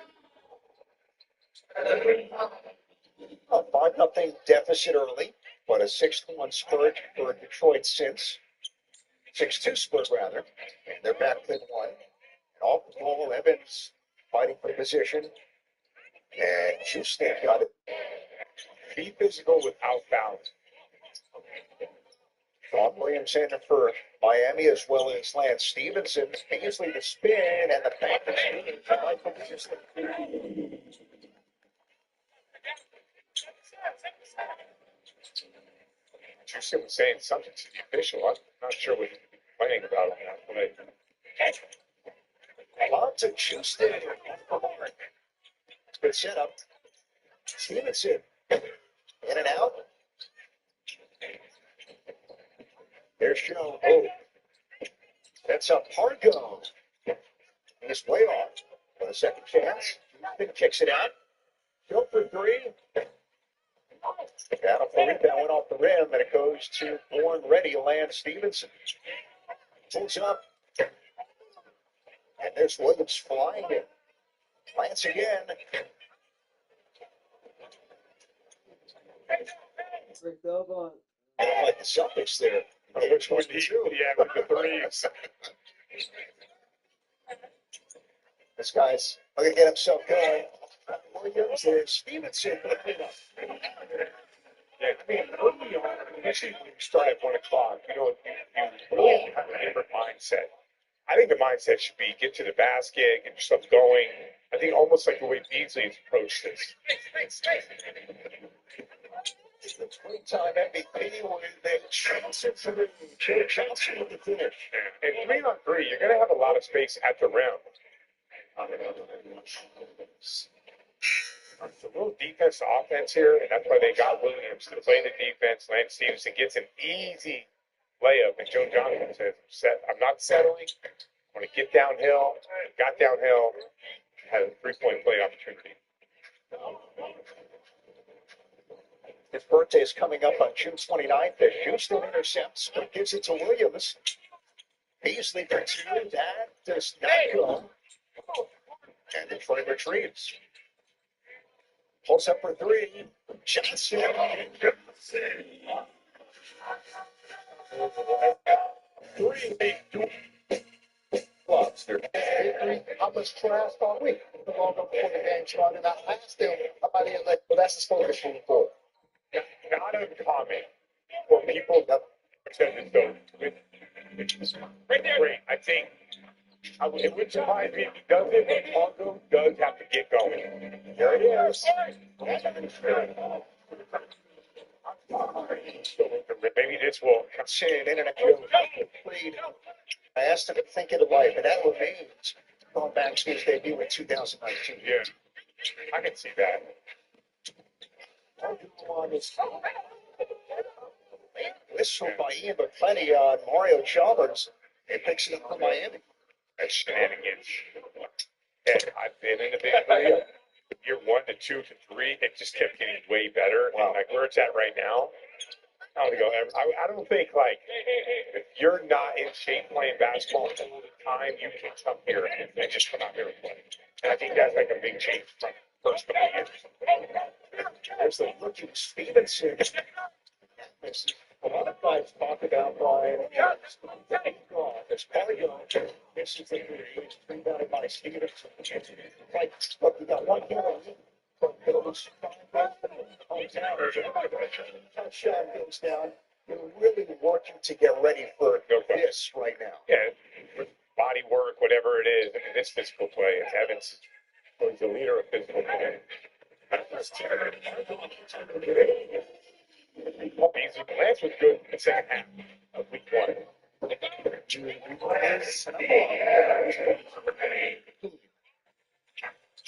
A 5-0 deficit early, but a 6-1 spurt for Detroit since. 6-2 spurt, rather. And they're back within one. And off the ball, Evans fighting for position. And Houston got it. Be physical without balance. Sean Williams in for Miami, as well as Lance Stevenson. Beasley the spin and the Panthers. Houston was saying something to the official. I'm not sure what he's complaining about on that play. Lots of Houston for Mark. Good setup. Stevenson in and out. There's Joe. Oh, that's up Hargo. He's way off for a second chance. Then kicks it out. Joe for three. Battle for rebound went off the rim, and it goes to born ready Lance Stevenson. Pulls up. And there's Williams flying it. Lance again. Like the Celtics there. Which one did you? Yeah, with the threes. This guy's going to get himself going. Williams and Stevenson. Yeah, I mean, early on, especially when you start at 1 o'clock, you really have a different mindset. I think the mindset should be get to the basket, get yourself going. I think almost like the way Beasley's approached this. The three-time MVP with Johnson for the Johnson with the finish. And 3-on-3, you're going to have a lot of space at the rim. It's a little defense to offense here, and that's why they got Williams to play the defense. Lance Stevenson gets an easy layup, and Joe Johnson says, I'm not settling. I want to get downhill. Got downhill, had a three-point play opportunity. His birthday is coming up on June 29th. As Houston intercepts, but gives it to Williams. Beasley for two. That does not go. And Detroit retreats. Pulls up for three. Johnson. Clubs. How much trash all week? The longer before the game started. I asked them about it, like, well, that's his focus moving forward. Not uncommon for people that pretend to do it. Great. I think it would surprise me if he does it, but Pongo does have to get going. There it is. Maybe this will Shane in and played. I asked him to think of life, and that remains going back to his debut in 2019. Yeah, I can see that. Whistle by Ian, but plenty on Mario Chalmers. He picks it up for Miami. That's shenanigans. And I've been in the big area. Year 1 to 2 to 3, it just kept getting way better. Wow. And like where it's at right now, I don't go. I don't think like if you're not in shape playing basketball all the time, you can come here and just come out here and play. And I think that's like a big change from the first couple of years. There's the rookie Stevenson. A lot of guys talk about Brian. There's Mario. This is the he's rebounded by Stevenson. Like, look, we got one here on him. But those touchdown goes down. You're really working to get ready for this right now. Yeah, with body work, whatever it is, I mean, this physical play, and Evans is the leader of physical play. Lance was good in the second half of week 1.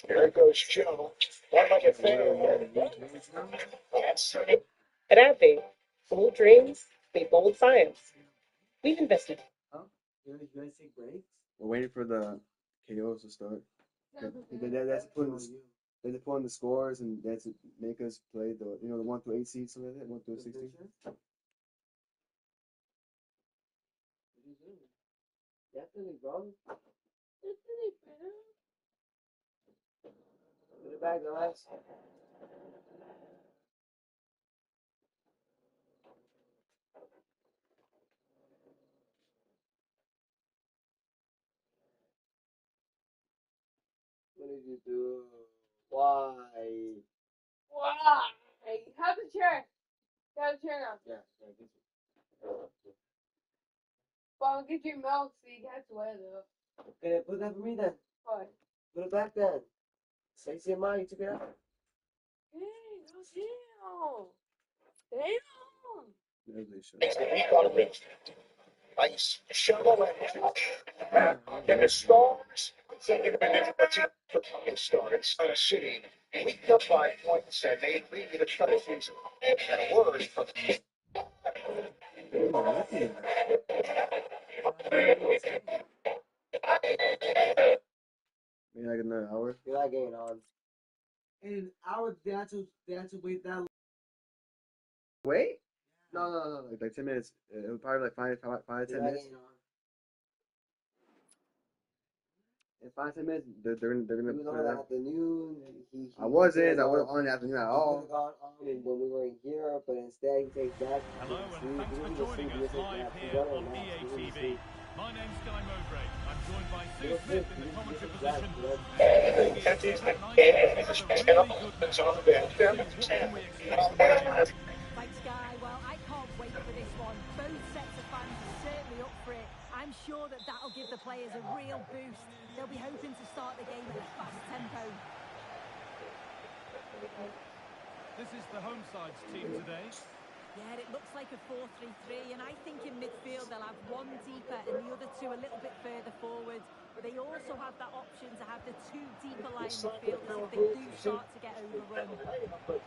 Here goes Joe. One-legged fan. At AbbVie, bold dreams, be bold science. We've invested. Huh? You guys take breaks? We're waiting for the KOs to start. That's pulling the scores and that's make us play the 1 through 8 seeds, something like that, 1 through 16. Definitely, bro. Put it back, guys. What did you do? Why? Why? Have the chair. Have the chair now. Yeah, Well, get your milk so you get wet up. Okay, put that for me then. What? Put it back then. Say your mind, you took it out. Hey, go down. Damn. Nice shovel and the Stars. Second minute for the Stars. City leaked up 5 points and they lead the trophies. And a word from Maybe like another hour. You're not getting on. In an hour, they have to wait that long. Wait? No. Like 10 minutes. It'll probably like 5 to 10 minutes. In 5 to 10 minutes, they're gonna put it on afternoon. I wasn't on the afternoon at all. When we were in here, but instead he takes that. Hello and thanks for joining us live here on EA TV. My name's Guy Mowbray. I'm joined by Sue Smith in the commentary position. Thanks, Guy. Well, I can't wait for this one. Both sets of fans are certainly up for it. I'm sure that'll give the players a real boost. They'll be hoping to start the game at a fast tempo. This is the home side's team today. Yeah, it looks like a 4-3-3, and I think in midfield they'll have one deeper and the other two a little bit further forward. But they also have that option to have the two deeper line midfielders if they do start to get overrun. For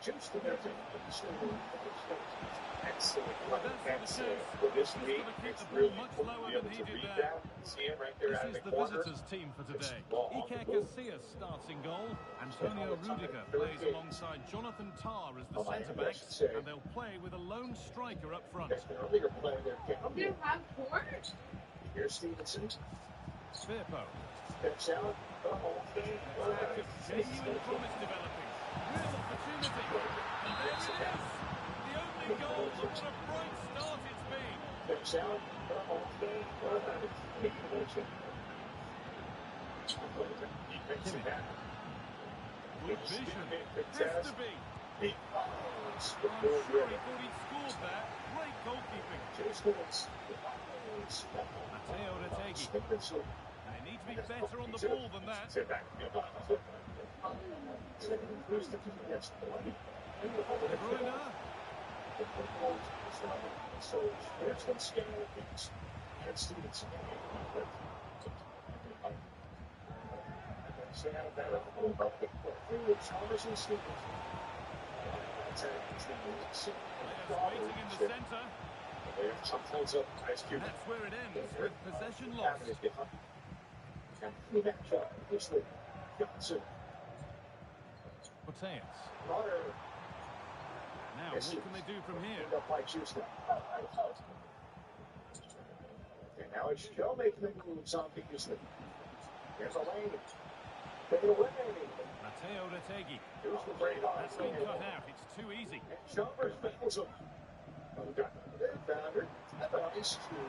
this week, it's really important to be able to read that. See it right there out of This is the the corner. visitors' team for today. Iker Casillas starts in goal. Antonio Rudiger plays alongside Jonathan Tah as the centre-backs, and they'll play with a lone striker up front. You have court? Here's Stevenson. Firpo. Steps out. Genuine promise developing. Real opportunity. And there it is. The only goal. Look what a bright start it's been. Steps out. Good vision. Has to be. I'm sure he thought he'd scored there. Great goalkeeping. Matteo Retegui. They need to be better on the ball than that. De Bruyne. Waiting in the centre. And that's where it ends, with possession lost. Mateus. Now, what can they do from here? Up by Houston. And now it's Joe making the moves on Houston. Here's a lane. Take it away. Matteo Retegui. Here's the great That's been cut out. It's too easy. And Chalmers battles him. Bounder. Ice cube.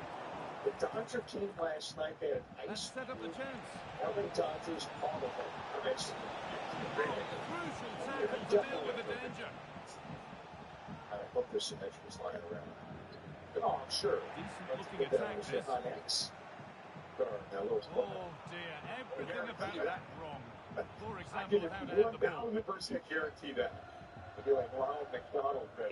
The Dodger team last night had Let's set up the chance. LA Dodgers all of them. Crucial tackle to deal with the danger. I hope this image was lying around. Oh, I'm sure. Decent looking attack this. On X. Oh dear, everything about that wrong. For I example, get how to it. have the ball. Down the person that guarantee that. It'd be like Ronald McDonald. A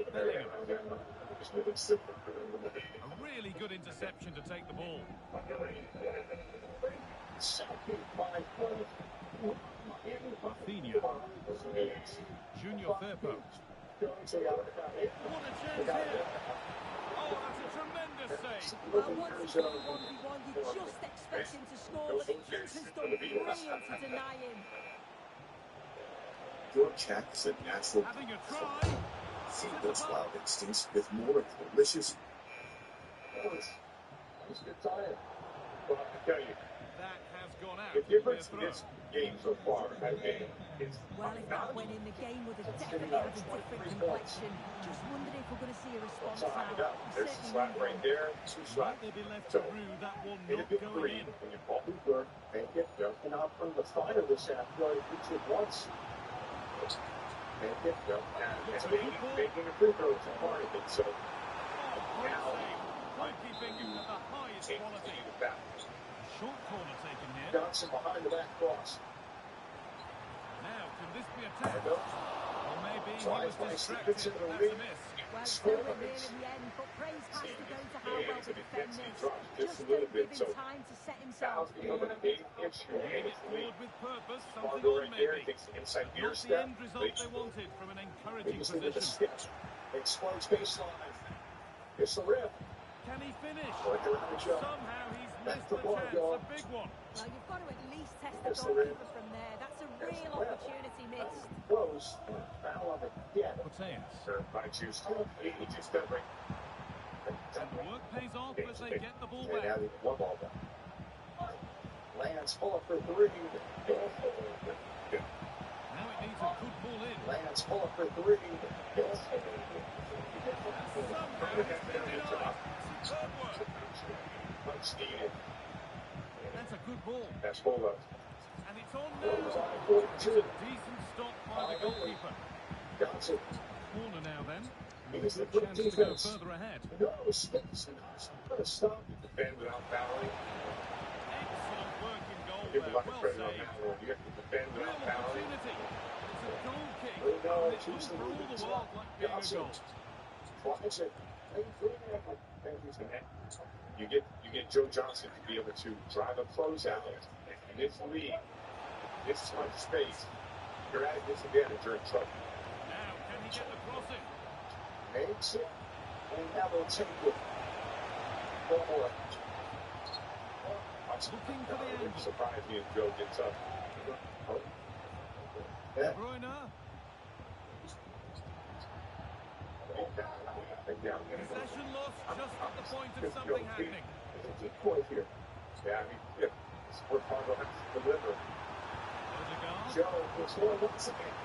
really good interception to take the ball. Rafinha. Junior Firpo. What a chance here. Oh, that's a tremendous save. Well, once he's got 1v1, you just expect him to score, but the keeper's done brilliant to deny him. Your cat is a natural. Having a try. Feed those wild instincts with more delicious. He's good time. Well, I can tell you, That has gone out. the difference in this game so far has been Well, if that went in, the game would have definitely had a different complexion. Just wondering if we're going to see a response now. There's a slap right there. Two slaps. They'll be left to rue that one Hit not a big going three. in. When you ball Hooper, make it. Jumping out from the fire this afternoon. He reached it once. Make it. It's making a free throw. It's a part of it. So Great save. Goalkeeping at the highest quality. Short corner taken here. Johnson behind the back cross. Now, can this be a tackle? There you go. Or maybe he Tries was nicely, distracted. gets in the That's ring. a miss. Well, still in there in the end, but praise has to go to how well they defend this. Just don't give him time to set himself. Forward with purpose, something Fargo on right there maybe. takes the inside Not gear the step. end result they wanted from an encouraging He's into the position. stitch. Explodes baseline. It's the rip. Can he finish? Somehow Somehow he's Back missed to the chance, Fargo. a big one. Well, you've got to at least test the It's the rim. goalkeeper from there. That's a real opportunity missed. Close. Foul on the dead. Mateus. Served by Houston. He just got right. And the work pays off as they get the ball And now back. they one ball back. Lance Fuller for three. Now it needs a good ball in. Lance Fuller for three. Somehow it's been denied. Superb work. Punch needed. That's a good ball. That's Fuller. And it's on Fuller's now. on It's 42. a decent stop by the goalkeeper. Johnson. Corner now then. He's the Good quick chance to go defense. further ahead. No space. Stop. Defend without fouling. Excellent work in goal Give a there. lot of Well credit on saved. that one. You have to defend Real without fouling. opportunity. It's a goal kick. No, And it looks Houston for all moving the slot. world like being a Johnson. goal. Flies it. You get Joe Johnson to be able to drive a closeout in this league, this much space. You're at a disadvantage. You're in trouble. Now, can he get the cross in? Makes it, and now they'll take it. One more. Looking for the It angle. surprised me if Joe gets up. De Bruyne. Possession lost just at the point of something happening. There's a decoy here. Yeah, I mean, if we're Fargo has to deliver. Odegaard. Joe, it's one once again.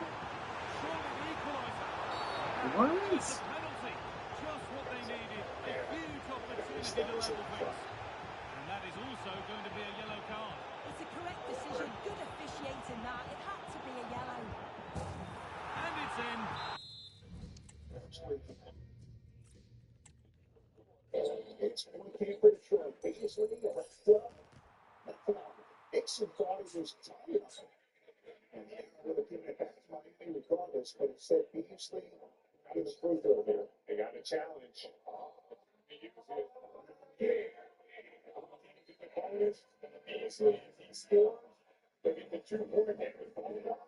Surely the equaliser. What? Just a penalty. Just what they needed. A huge opportunity to level things. And that is also going to be a yellow card. It's a correct decision. Good officiating that. It had to be a yellow. And it's in. It's one came pretty short. Previously, Nixon thought he was tired. And he would have given it back to Miami regardless, but instead, Beasley got his free throw there. They got a challenge. He used it. Beasley, he scored. They get the 2-point there with 5 off.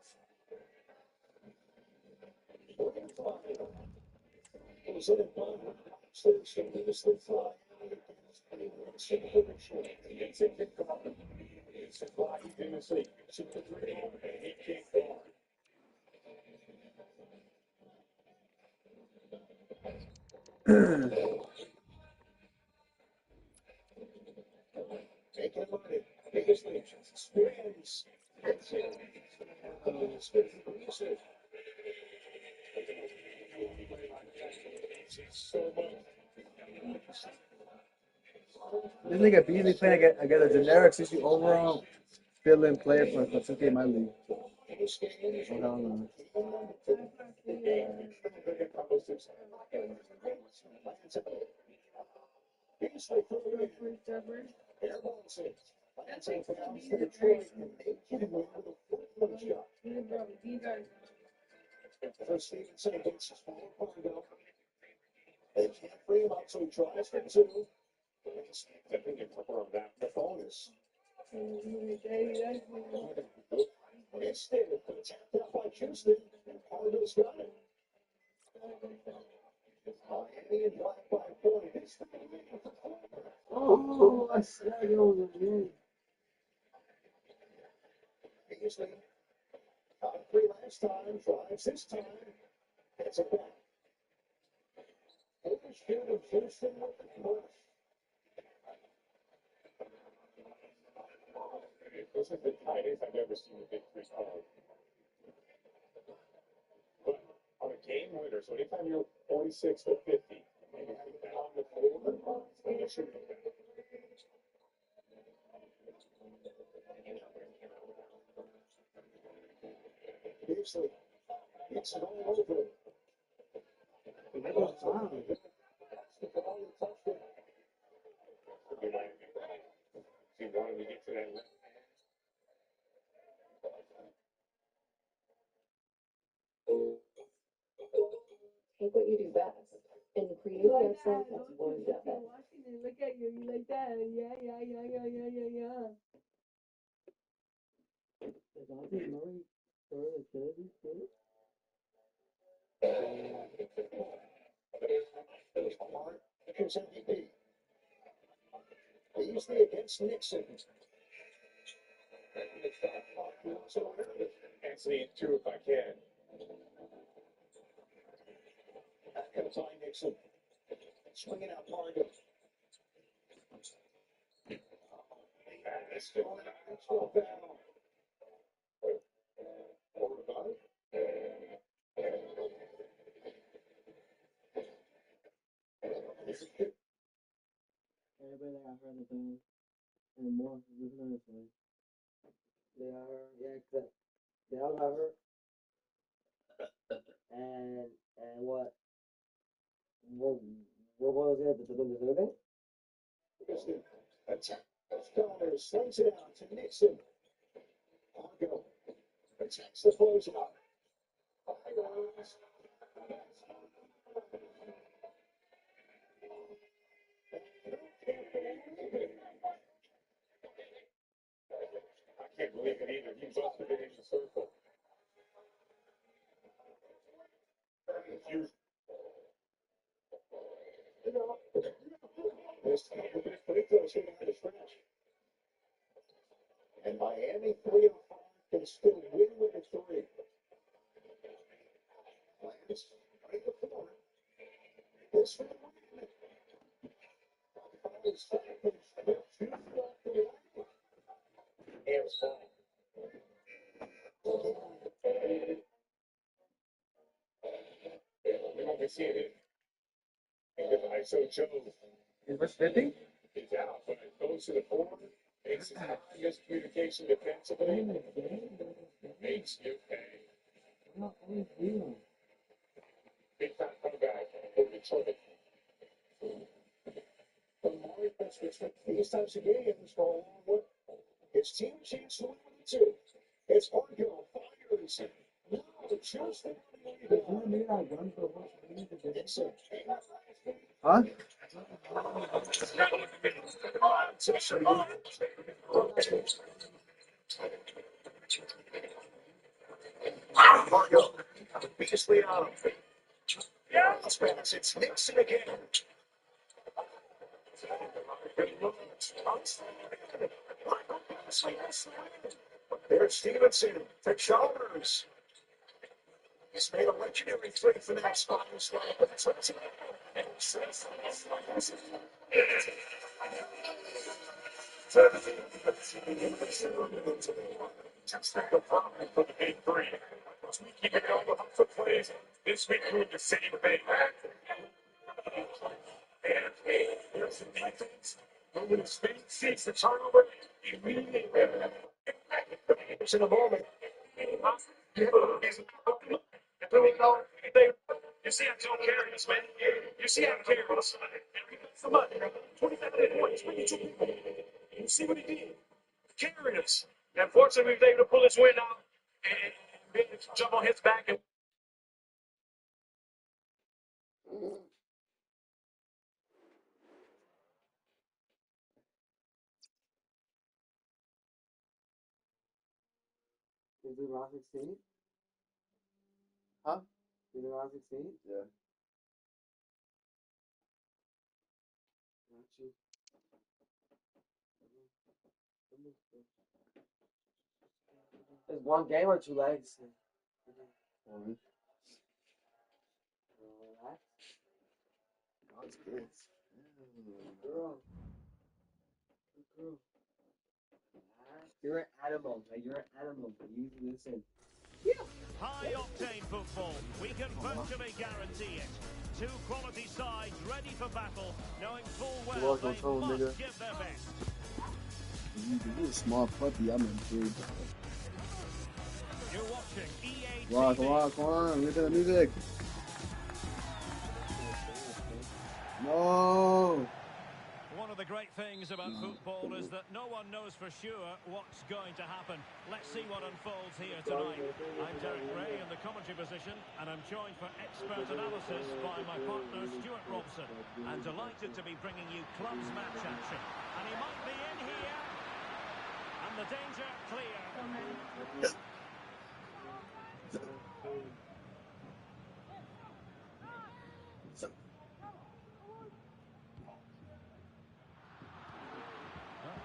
It was in a ball. Station, Beasley fly. It's a big call. It's a fly. Beasley. It's a three. He can't go. Taking a minute. Beasley spins. This nigga Beasley playing against a generic 60 overall fill-in player for 2K my league. Oh, hell no. Stevenson against his former Pongo. They can't free him up, so he tries for two. I think it's on that. The bonus. Instead, it's tapped out by Houston, and Pongo's got it. Miami and Black by a point. Oh, I said it was a game. Beasley got free last time, drives this time. It's a back. Finish here of Houston with the push. This is the tightest I've ever seen a big three card. But on a game winner, so anytime you're 46 to 50, and you have that on the floor, you should be back. Beasley gets it all over. He wanted to get to that left. Take what you do best and create Like that that. website that's worthy of it. Watching it, look at you. You like that? Yeah. Here's MVP. Beasley against Nixon. Anthony, two if I can. Back comes by Nixon. Swinging out Margo. It's still foul. Over about it. Everybody got hurt in the game. And more. They got hurt. Yeah, except they all got hurt. And what was it? The third thing? Attack. Stoner slings it out to Nixon. Margo attacks the closeout. I can't believe it either. He busted it in the circle. Missed a couple big free throws here down the stretch. And Miami 305 can still win with a three. Lance right the floor. This for the win. Follows seconds. Two left to the line. And so. We won't be seeing it. Because ISO Joe What's 50? is out, but it goes to the corner. Makes his miscommunication defensively. Makes you pay. Big time comeback for Detroit. The more investments these types of games go along with his team chance to win with it too. It's Argo fires. No, choose the Huh? Argo. Beasley out. Yeah, it's Nixon again. There's Stevenson for Chalmers. He's made a legendary trade for that spot. Just like the problem for the big three. As we keep it on the hunt for plays, this week doing the same thing. And here's the defense. Moving his feet, seeks the turnover. Immediately. It's in a moment. You see how Joe carried us, man. You see how he carried us. For money. 25 points. You see what he did? Carried us. And fortunately, we were able to pull his win out and be able to jump on his back. And Is it round 16? Huh? Is it round 16? Yeah. Got you. There's one game or two legs. One. Relax. That's good. Good girl. Good girl. You're an animal. Like, you're an animal. You listen. High-octane football. We can virtually guarantee it. Two quality sides ready for battle, knowing full well they must give their best. You're a small puppy. I'm intrigued. You're watching EA Come on, come on. Listen to the music. No. One of the great things about football is that no one knows for sure what's going to happen. Let's see what unfolds here tonight. I'm Derek Ray in the commentary position, and I'm joined for expert analysis by my partner Stuart Robson. I'm delighted to be bringing you clubs match action. And he might be in here. And the danger clear.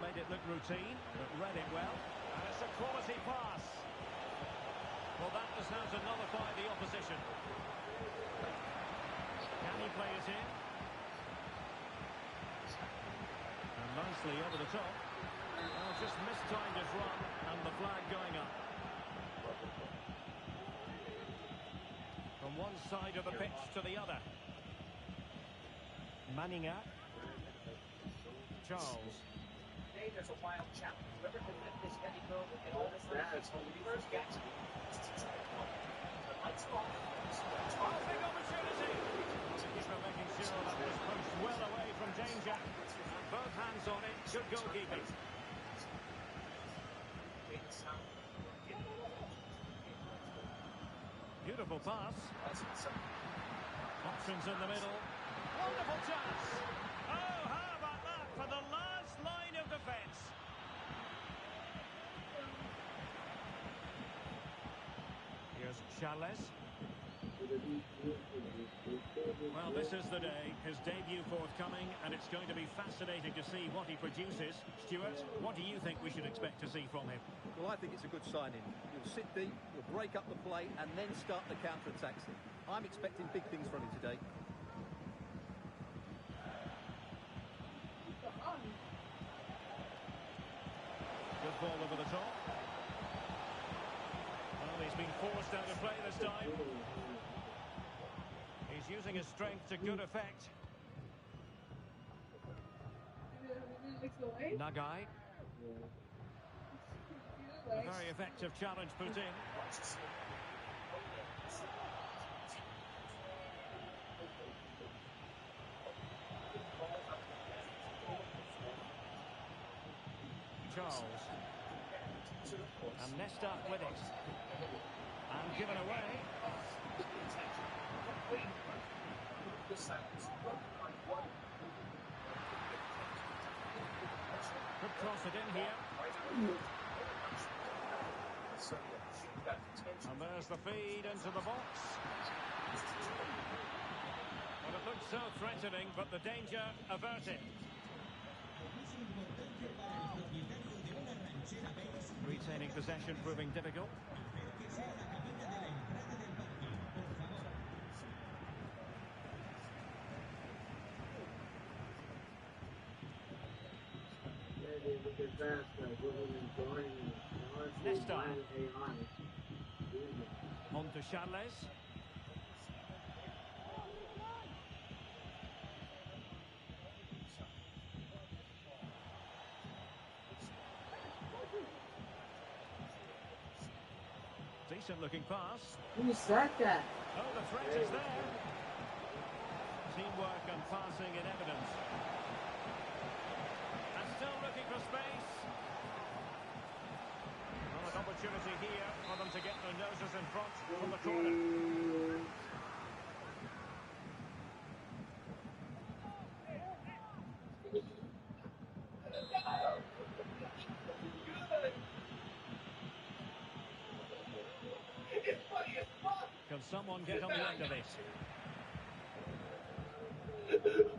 Made it look routine, but read it well. And it's a quality pass. Well, that was how to nullify the opposition. Can he play it in? And nicely over the top. Well, just mistimed his run, and the flag going up. From one side of the pitch to the other. Manninga. Charles. There's a wild challenge. Whoever can lift this heavy boat and all this is going to be first catch. Lights off. Big opportunity. Keeper making sure that was pushed well away from danger. And both hands on it. Good goalkeeping. Beautiful pass. Options in the middle. Wonderful chance. Oh, how about that for the last line of defence. Here's Charles. Well, this is the day. His debut forthcoming, and it's going to be fascinating to see what he produces. Stuart, what do you think we should expect to see from him? Well, I think it's a good signing. He'll sit deep, he'll break up the play, and then start the counter-attacks. I'm expecting big things from him today. Good ball over the top. Well, he's been forced out of play this time. He's using his strength to good effect. Nagai. A very effective challenge put in. Charles. And Nesta with it. And given away. Could cross it in here. And there's the feed into the box. Well, it looked so threatening, but the danger averted. Retaining possession proving difficult. Nesta. On to Charles. Decent looking pass. Who said that? Oh, the threat is there. Teamwork and passing in evidence. And still looking for space. Well, an opportunity here for them to get their noses in front from the corner. Can someone get on the end of this?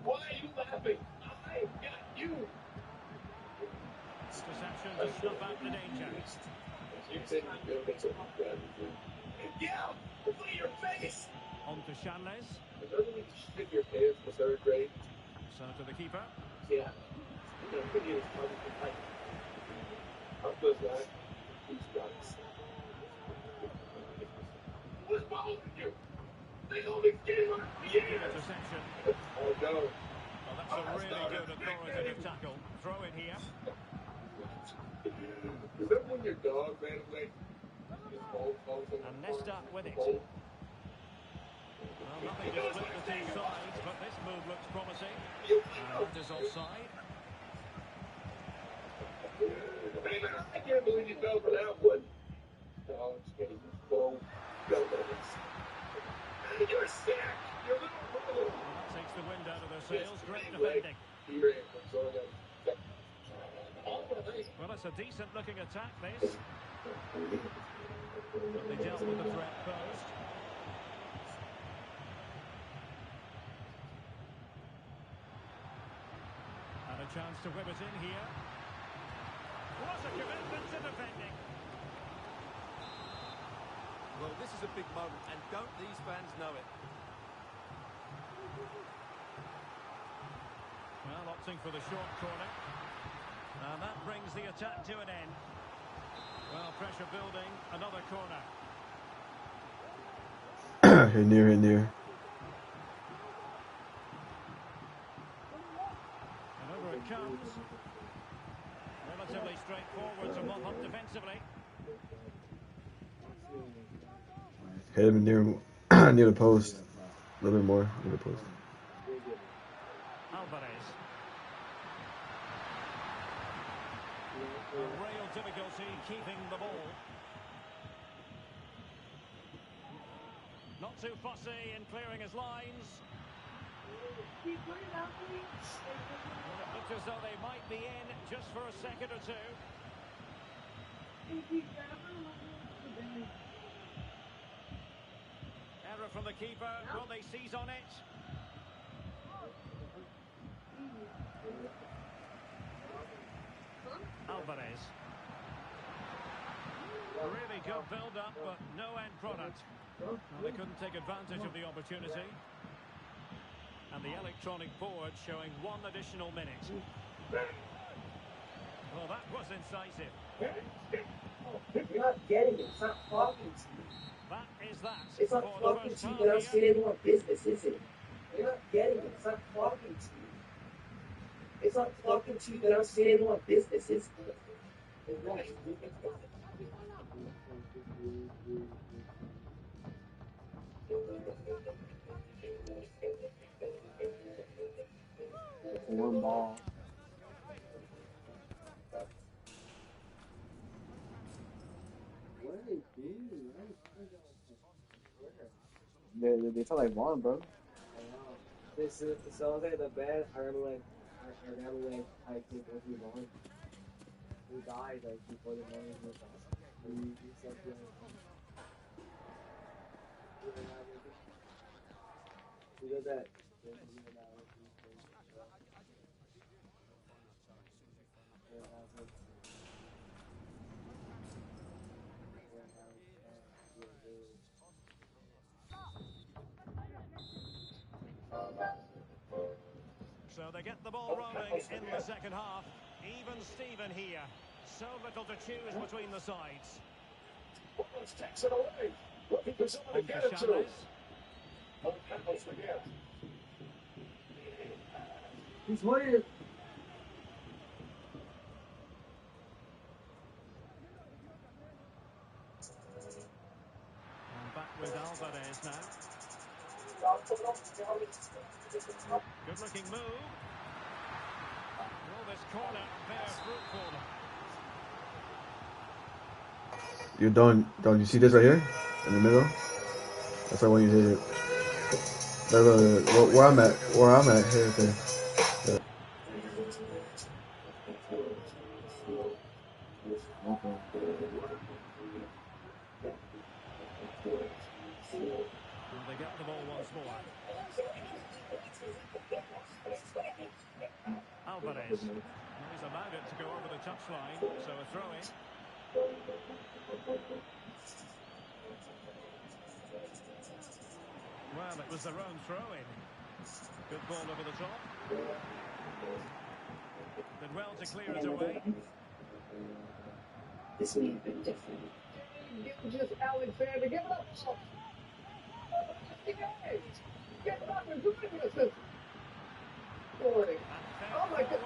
Why are you laughing? I got you. Interception to snuff out the danger. You think you go get some yeah, look at your face. On to Charles. Doesn't mean to shit your pants for third grade. So to the keeper. Yeah. You know, pretty is probably like. How good that? He's guys. What's wrong with you? They only came on years. Interception. Oh no. Well, that's a really good authoritative tackle. Throw in here. Is that when your dog ran away? And Nesta with it. Well, nothing to split the two sides, but this move looks promising. And that is offside. I can't believe you fell for that one. Oh, it's getting full. You're sick. You're a little Well, that takes the wind out of their sails. Great defending. Well, it's a decent looking attack, this. But they dealt with the threat posed. And a chance to whip it in here. What a commitment to defending. Well, this is a big moment, and don't these fans know it? Well, opting for the short corner. And that brings the attack to an end. Well, pressure building, another corner. Here near, here near. And over it comes. Relatively straightforward to mop up defensively. Hit him near, near the post. A little bit more near the post. Alvarez. A real difficulty keeping the ball. Not too fussy in clearing his lines. Well, it looks as though they might be in just for a second or two. Error from the keeper. Will they seize on it? Alvarez. Really good build-up, but no end product. Well, they couldn't take advantage of the opportunity. And the electronic board showing one additional minute. Well, that was incisive. You're not getting it. It's not talking to you. That is that. It's not talking to you that I'm sitting on business, is it? You're not getting it. It's not talking to you. It's not talking to you that I'm sitting on business, is it? It's not. One ball. They felt like one, bro. I know. This is so like the bed. I remember I think every morning he died like before the morning was up. He slept the other morning. He does that. So they get the ball rolling in the second half. Even Steven here. So little to choose between the sides. Takes it away. Looking for someone to On to get it to. Chavez. Oh, Campbell's again. He's winning. And back with Alvarez now. Good looking move. Will this corner bear fruit for them? You don't you see this right here in the middle? That's right when you hit it. Where I'm at here. Okay. Yeah. And they get the ball once more. Alvarez. He's allowed it to go over the touchline, so a throw in. Well, it was their own throw-in. Good ball over the top. Did well to clear it away. This would have been different. Just Alexander, give it up. Get it up and do it. Forwarding. Oh my God.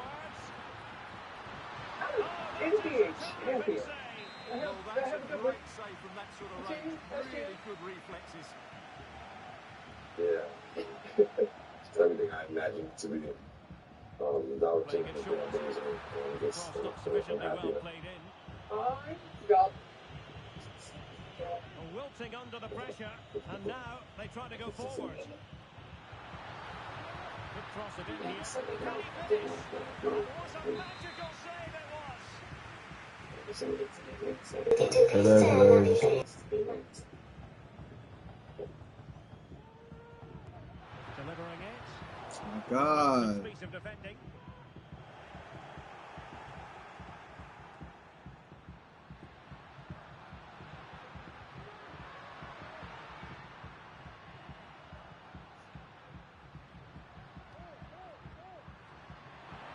NBA champion. Well, that's a great save from that sort of range. Really good reflexes. Yeah. It's everything I imagined it to be. Without Playing taking it short. Cross not sufficiently well played in. Wilting under the pressure, and now they try to go forward. Could cross it in here. Can he finish? That was a magical save it was. Delivering it. Oh my God. Piece of defending.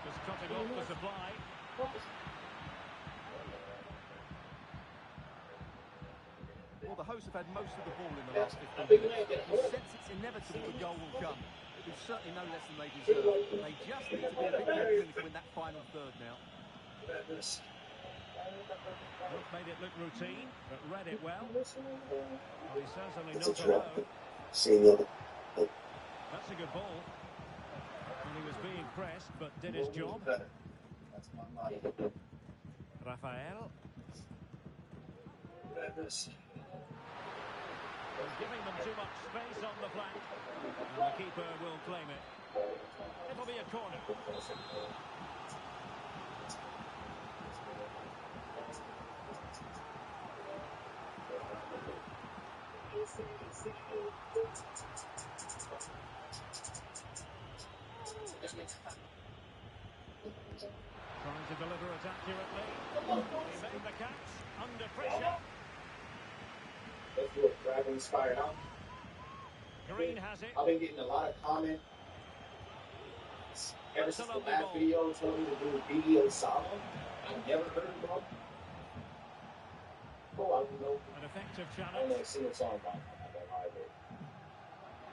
Just cutting off the supply. Well, the hosts have had most of the ball in the last 15 minutes. You sense it's inevitable the goal will come. It's certainly no less than they deserve. They just need to be a bit more clinical in that final third now. Not made it look routine, but read it well. Well, he's certainly not alone. That's a good ball. And he was being pressed, but did his job. Rafael. Giving them too much space on the flank. And the keeper will claim it. It'll be a corner. Trying to deliver it accurately. He made the catch under pressure. Let's do it. Dragon inspired out. Green has it. I've been getting a lot of comments ever since the last video told me to do video solo. I never heard of them. Oh, I don't know. An effective I challenge. don't know a single song about it.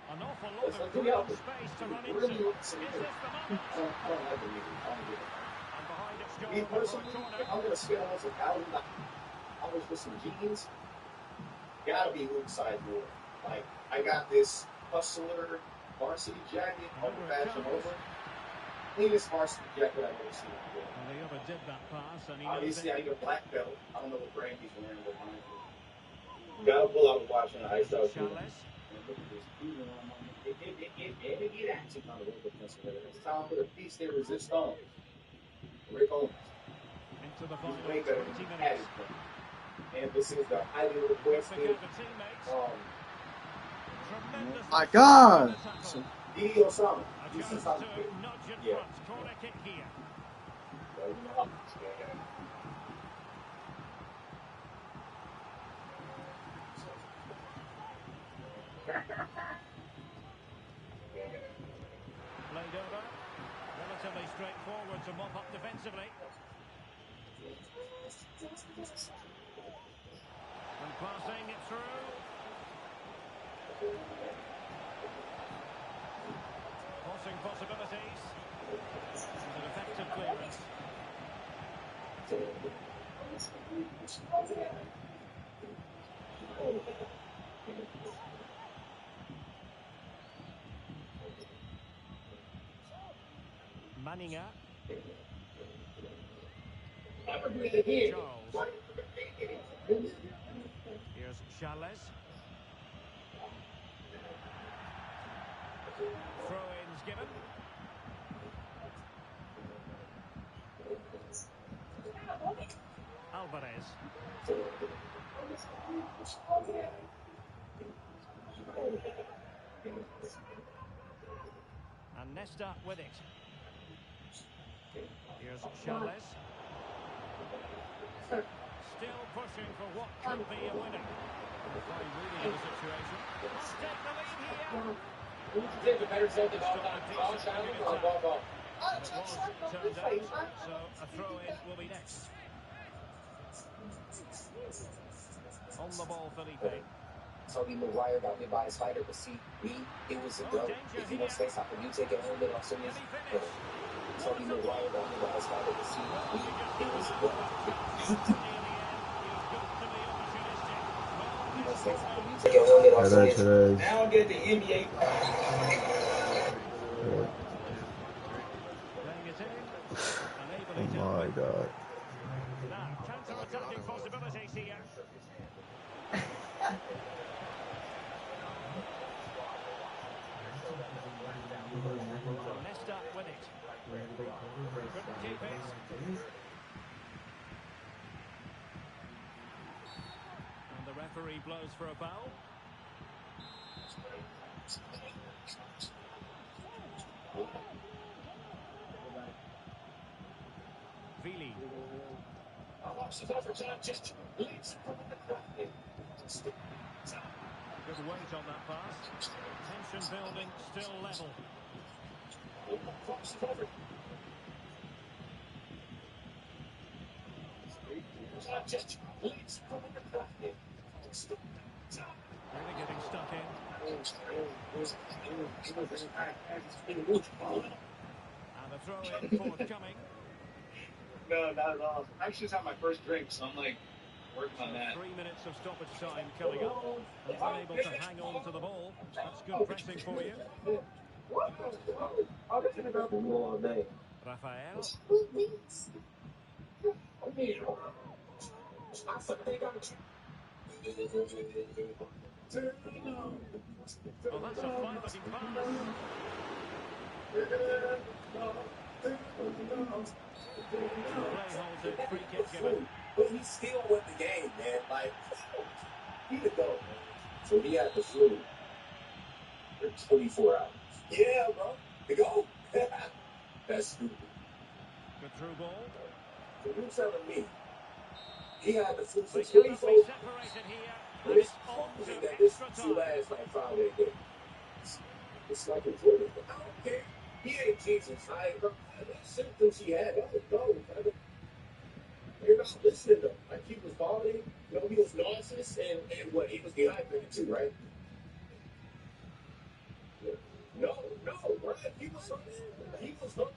An awful lot of green space to run into. Is this the moment? I don't like the music. I don't get it. And behind it's Me gone for a personally, corner. if I'm going to spend almost $1,000 with some jeans, gotta be inside more. Like, I got this Hustler varsity jacket on Fashion Over. Cleanest varsity jacket I've ever seen. Well, the other did that pass, and he knows Obviously, it. I need a black belt. I don't know what brand he's wearing, but mine. Gotta pull out a watch and ice out. Chavez. And look at this. It action on the road defensive. It's time for the piece de resistance. Rick Owens. Into the He's final way 20 better than minutes. And this is the highly requested. Tremendous. My God. Didi Osama. A He's chance the to nudge in front. Corner kick here. Played over. relatively straightforward to mop up defensively. And passing it through. Crossing possibilities. And an effective clearance. Manninga. Charles. Here's Charles. Throw-ins given. Alvarez. And Nesta with it. Here's Charles. Still pushing for what could be a winner. Fine reading of the situation. Must take the lead here. Who would you take a better zone than all time? Ball challenge or ball ball? And it was turned out, so a throw-in will be next. On the ball, Felipe. Toby Maguire got me by his fighter, but see, me, it was a go. If you want to say something, you take it home and also me. Toby Maguire got me by his fighter, but see, me, it was a go. You want to say something, you take it home and also me. Now I get the NBA. Oh my God. Now, counter-attacking possibilities here. Nesta with it. Couldn't keep it. And the referee blows for a foul. Vili. Good weight on that pass. Tension building, still level. Really getting stuck in. And a throw-in forthcoming. No, not at all. I actually just had my first drink, so I'm like working on that. 3 minutes of stoppage time coming up. And unable to hang on to the ball. That's good pressing for you. Rafael. Oh, that's a fine-looking pass. Play halted, free kick given. But he still won the game, man. Like, he the GOAT. So he had the flu for 24 hours. Yeah, bro. The GOAT. That's stupid. Good through ball. So you're telling me he had the flu for They cannot 24 be separated here. And it's on to extra time. last like 5 days. It's like important. I don't care. He ain't Jesus. I ain't the symptoms he had. That was go. You're not listening though. Like he was vomiting, he was nauseous, and what he was dehydrated too, right? No, bro. He was hungover. He was put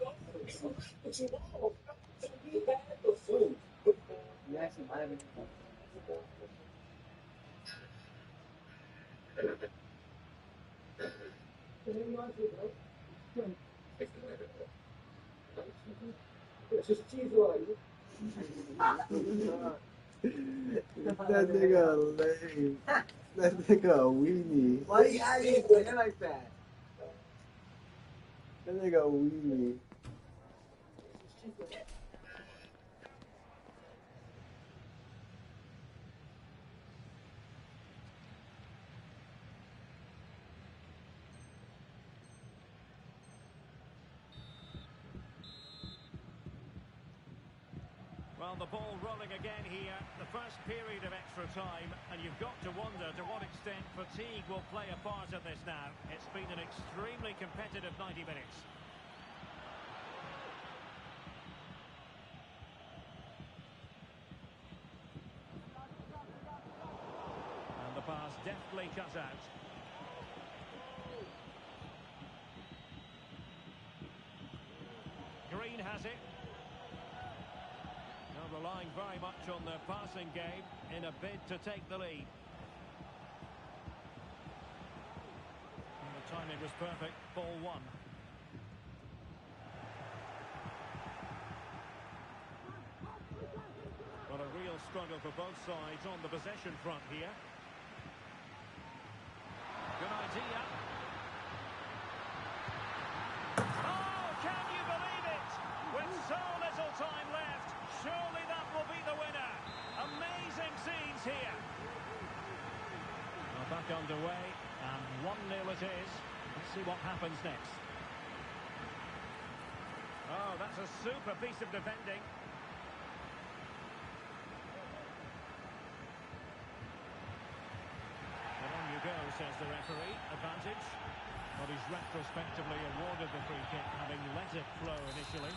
you off. So he had the flu. You actually might have been. It's just cheese like. That nigga lame. That nigga a weenie. Why you gotta say it like that? That nigga a weenie. Well, the ball rolling again here. The first period of extra time, and you've got to wonder to what extent fatigue will play a part in this now. It's been an extremely competitive 90 minutes. deftly cut out. Green has it. Now relying very much on their passing game in a bid to take the lead. And the timing was perfect. Ball one. Well, a real struggle for both sides on the possession front here. Good idea. Oh, can you believe it? With so little time left, surely that will be the winner. Amazing scenes here. Well, back underway, and 1-0 it is. Let's see what happens next. Oh, that's a super piece of defending. And on you go, says the referee. Advantage. But he's retrospectively awarded the free kick, having let it flow initially.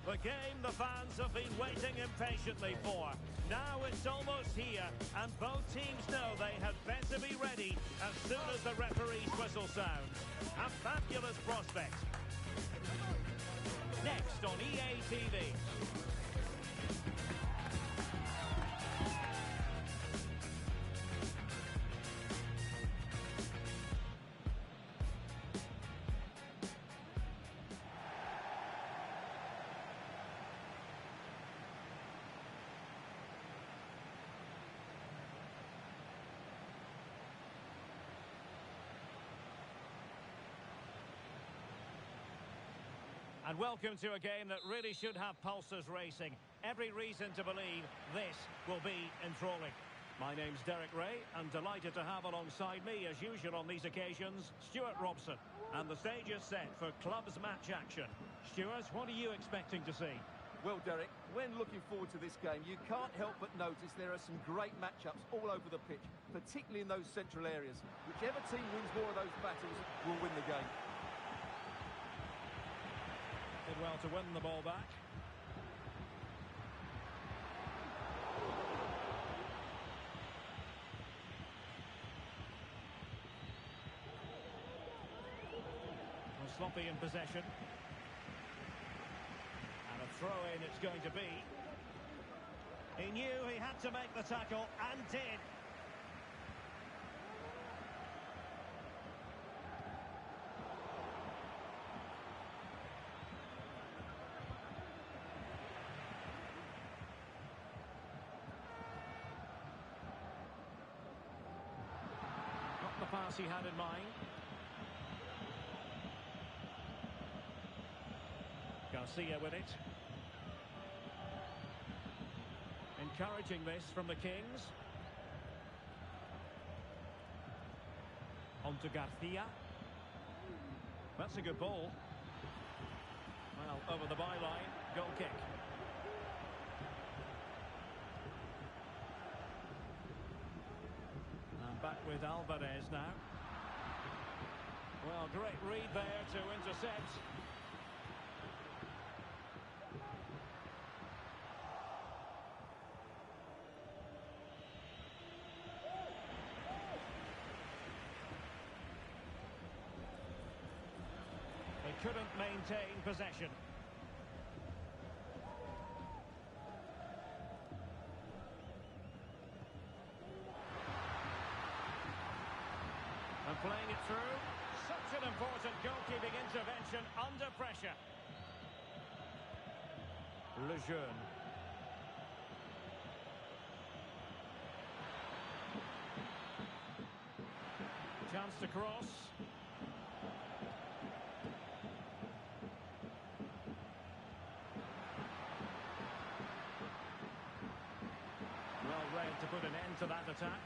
The game the fans have been waiting impatiently for. Now it's almost here, and both teams know they had better be ready as soon as the referee's whistle sounds. A fabulous prospect. Next on EA TV. And welcome to a game that really should have pulses racing. Every reason to believe this will be enthralling. My name's Derek Ray, and delighted to have alongside me, as usual on these occasions, Stuart Robson. And the stage is set for clubs match action. Stuart, what are you expecting to see? Well, Derek, when looking forward to this game, you can't help but notice there are some great matchups all over the pitch, particularly in those central areas. Whichever team wins more of those battles will win the game. Did well to win the ball back. Well, sloppy in possession. And a throw-in it's going to be. He knew he had to make the tackle, and did. The pass he had in mind. Garcia with it. Encouraging this from the Kings. On to Garcia. That's a good ball. Well, over the byline. Goal kick. Back with Alvarez now. Well, great read there to intercept. They couldn't maintain possession. And playing it through. Such an important goalkeeping intervention under pressure. Lejeune. Chance to cross. Well read to put an end to that attack.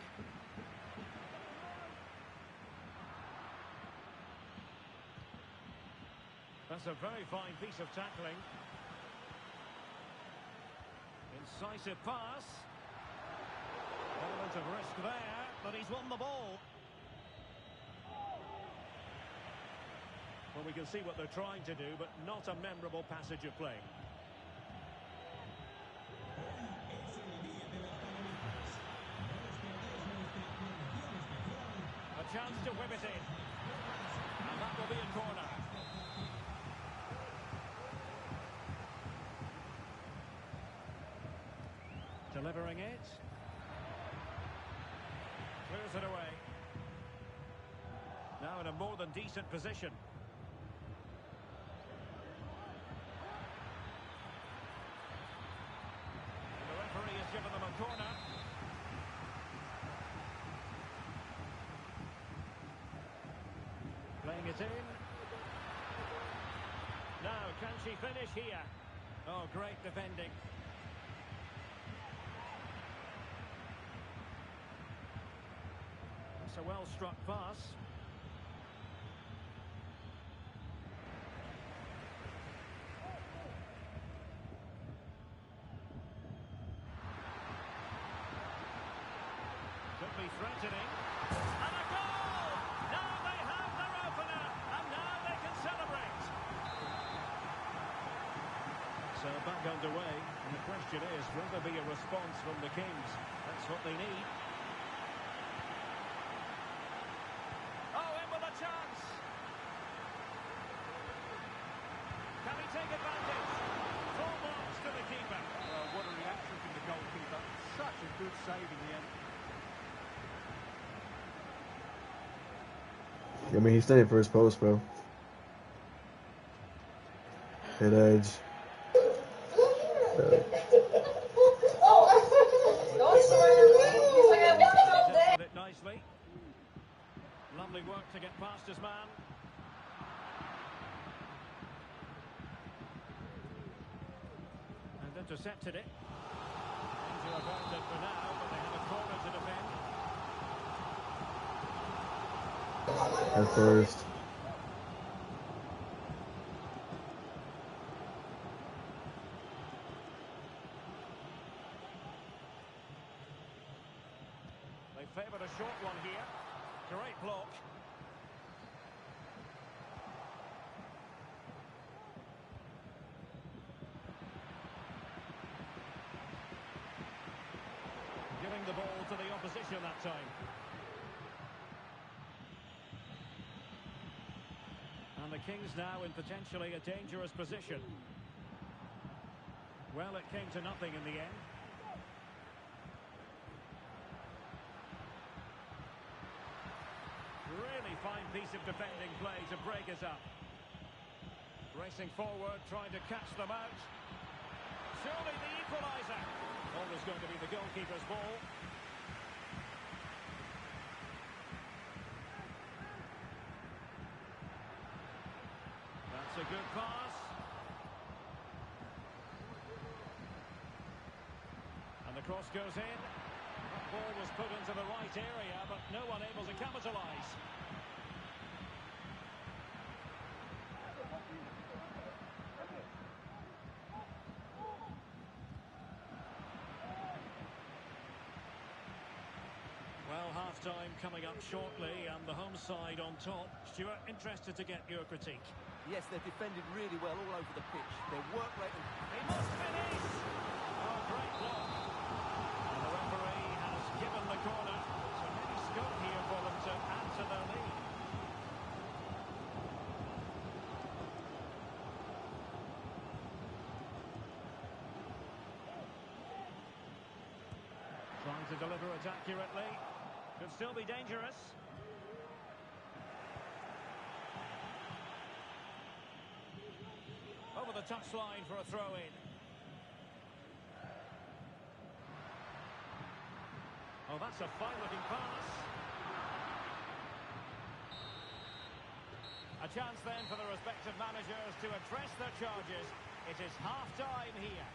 That's a very fine piece of tackling. Incisive pass. Element of risk there, but he's won the ball. Well, we can see what they're trying to do, but not a memorable passage of play. A chance to whip it in. And that will be a corner. Delivering it. Clears it away. Now in a more than decent position. And the referee has given them a corner. Playing it in. Now, can she finish here? Oh, great defending. It's a well-struck pass. Could be threatening. And a goal! Now they have their opener, and now they can celebrate. So back underway, and the question is, will there be a response from the Kings? That's what they need. Oh, in with a chance! Can he take advantage? Full marks to the keeper. Well, what a reaction from the goalkeeper. Such a good save in the end. I mean, he's standing for his post, bro. Head edge. Intercepted it nicely. Lovely work to get past his man. And intercepted it. Danger averted for now, but they have a corner to defend. At first. They favoured a short one here. Great block. Giving the ball to the opposition that time. And the Kings now in potentially a dangerous position. Well, it came to nothing in the end. Really fine piece of defending play to break us up. Racing forward, trying to catch them out. Surely the equaliser. Always going to be the goalkeeper's ball. That's a good pass. And the cross goes in. That ball was put into the right area, but no one able to capitalise. Well, half-time coming up shortly, and the home side on top. Stuart, interested to get your critique. Yes, they've defended really well all over the pitch. Their work rate... He must finish! Oh, great block. And the referee has given the corner. So maybe scope here for them to add to their lead. Trying to deliver it accurately. Could still be dangerous. Over the touchline for a throw-in. Oh, that's a fine-looking pass. A chance then for the respective managers to address their charges. It is half-time here.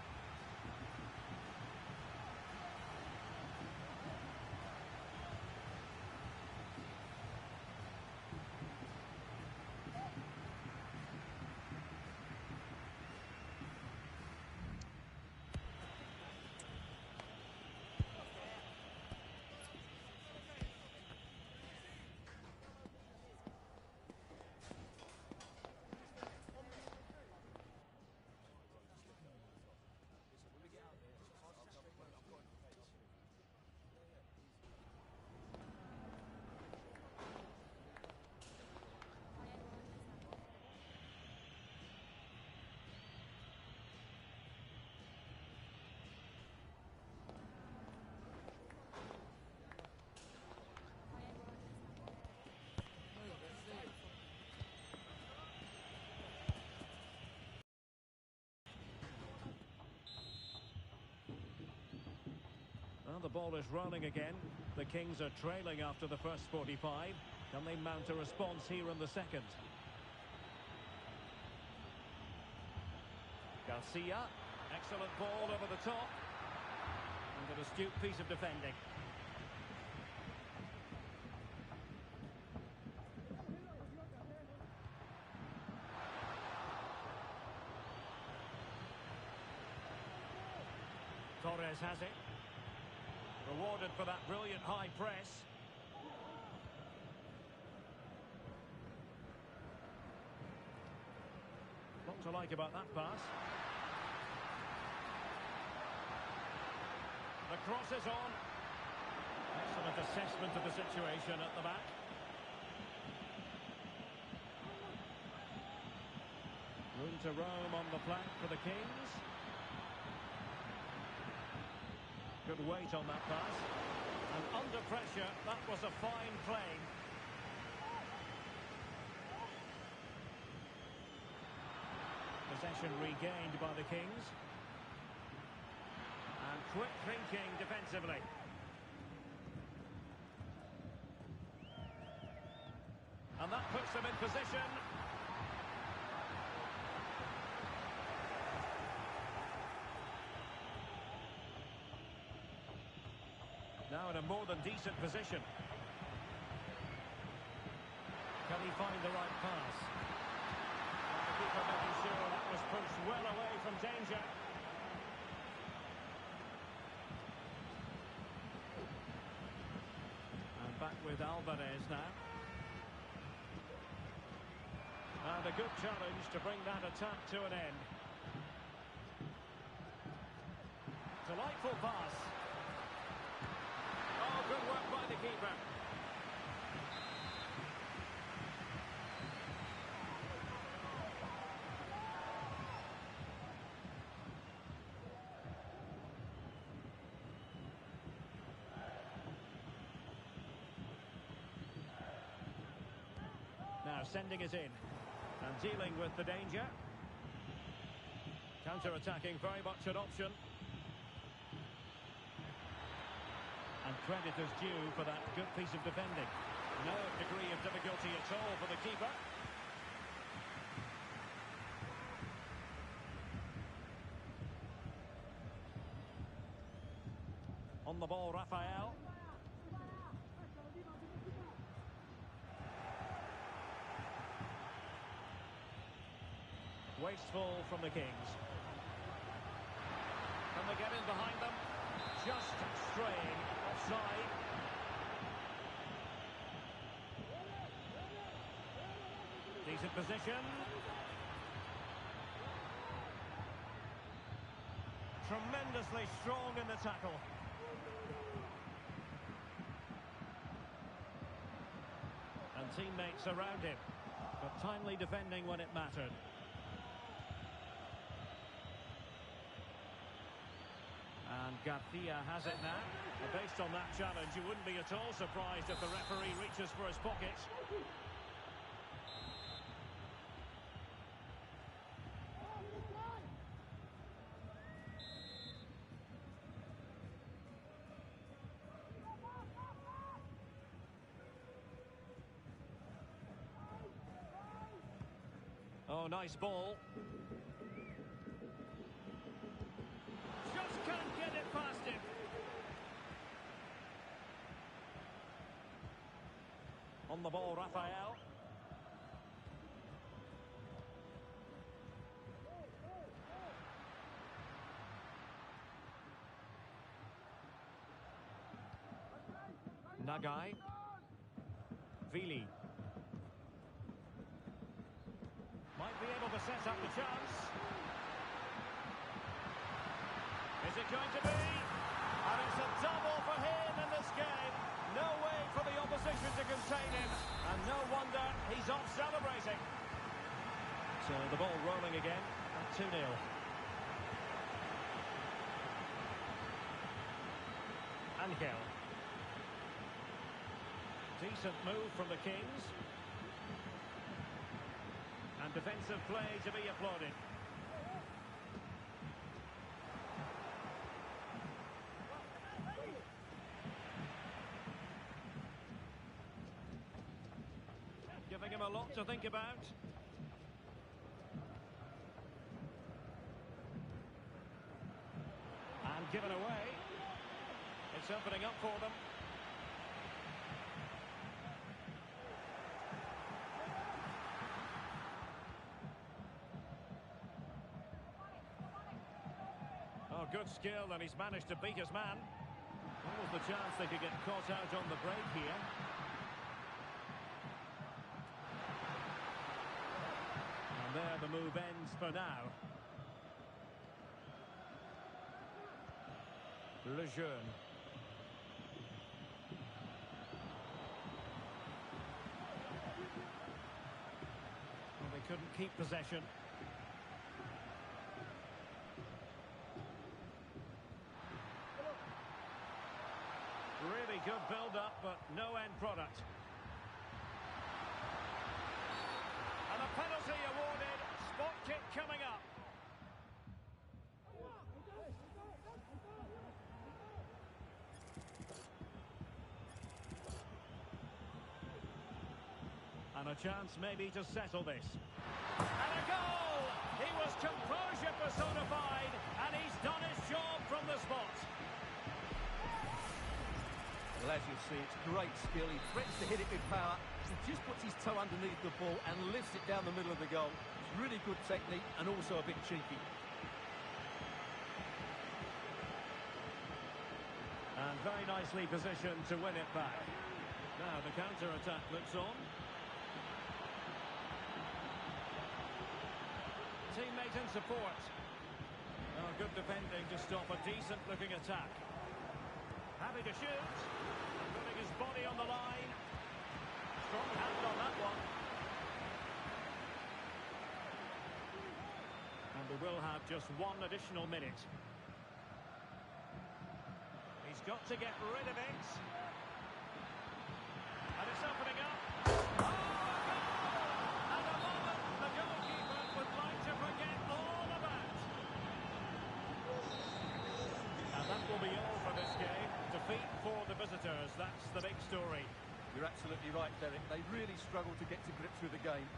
Well, the ball is rolling again. The Kings are trailing after the first 45. Can they mount a response here in the second? Garcia. Excellent ball over the top. And an astute piece of defending. Torres has it. Rewarded for that brilliant high press. What to like about that pass? The cross is on. Excellent assessment of the situation at the back. Room to roam on the flank for the Kings. Good weight on that pass. And under pressure, that was a fine play. Possession regained by the Kings. And quick thinking defensively. And that puts them in position. Now in a more than decent position. Can he find the right pass? And the keeper making sure that was pushed well away from danger. And back with Alvarez now. And a good challenge to bring that attack to an end. Delightful pass. Oh, good work by the keeper. Now sending it in. And dealing with the danger. Counter-attacking very much an option. And credit is due for that good piece of defending. No degree of difficulty at all for the keeper. On the ball, Rafael. Wasteful from the Kings. Can they get in behind them? Just straying offside. Decent position. Tremendously strong in the tackle. And teammates around him, but timely defending when it mattered. And Garcia has it now. And based on that challenge, you wouldn't be at all surprised if the referee reaches for his pocket. Oh, nice ball. Just can't get it past him. On the ball, Rafael. Nagai. Vili. Might be able to set up the chance. Is it going to be? And it's a double for him in this game. No way for the opposition to contain him. And no wonder he's off celebrating. So the ball rolling again at 2-0. Angel. Decent move from the Kings. And defensive play to be applauded. Giving him a lot to think about. And given away. It's opening up for them. Oh, good skill, and he's managed to beat his man. What was the chance they could get caught out on the break here? And there the move ends for now. Lejeune. Well, they couldn't keep possession. Really good build-up, but no end product. And a penalty awarded. Spot kick coming up. And a chance maybe to settle this. And a goal! He was composure personified, and he's done his job from the spot. Well, as you see, it's great skill. He threatens to hit it with power. He just puts his toe underneath the ball and lifts it down the middle of the goal. It's really good technique and also a bit cheeky. And very nicely positioned to win it back. Now the counter-attack looks on. Teammate in support. Oh, good defending to stop a decent-looking attack. Happy to shoot. Putting his body on the line. Strong hand on that one. And we will have just one additional minute. He's got to get rid of it. And it's opening up. Oh, goal! And a moment the goalkeeper would like to forget all about. And that will be all for this game. Defeat for the visitors. That's the big story. You're absolutely right, Derek. They really struggled to get to grips with the game.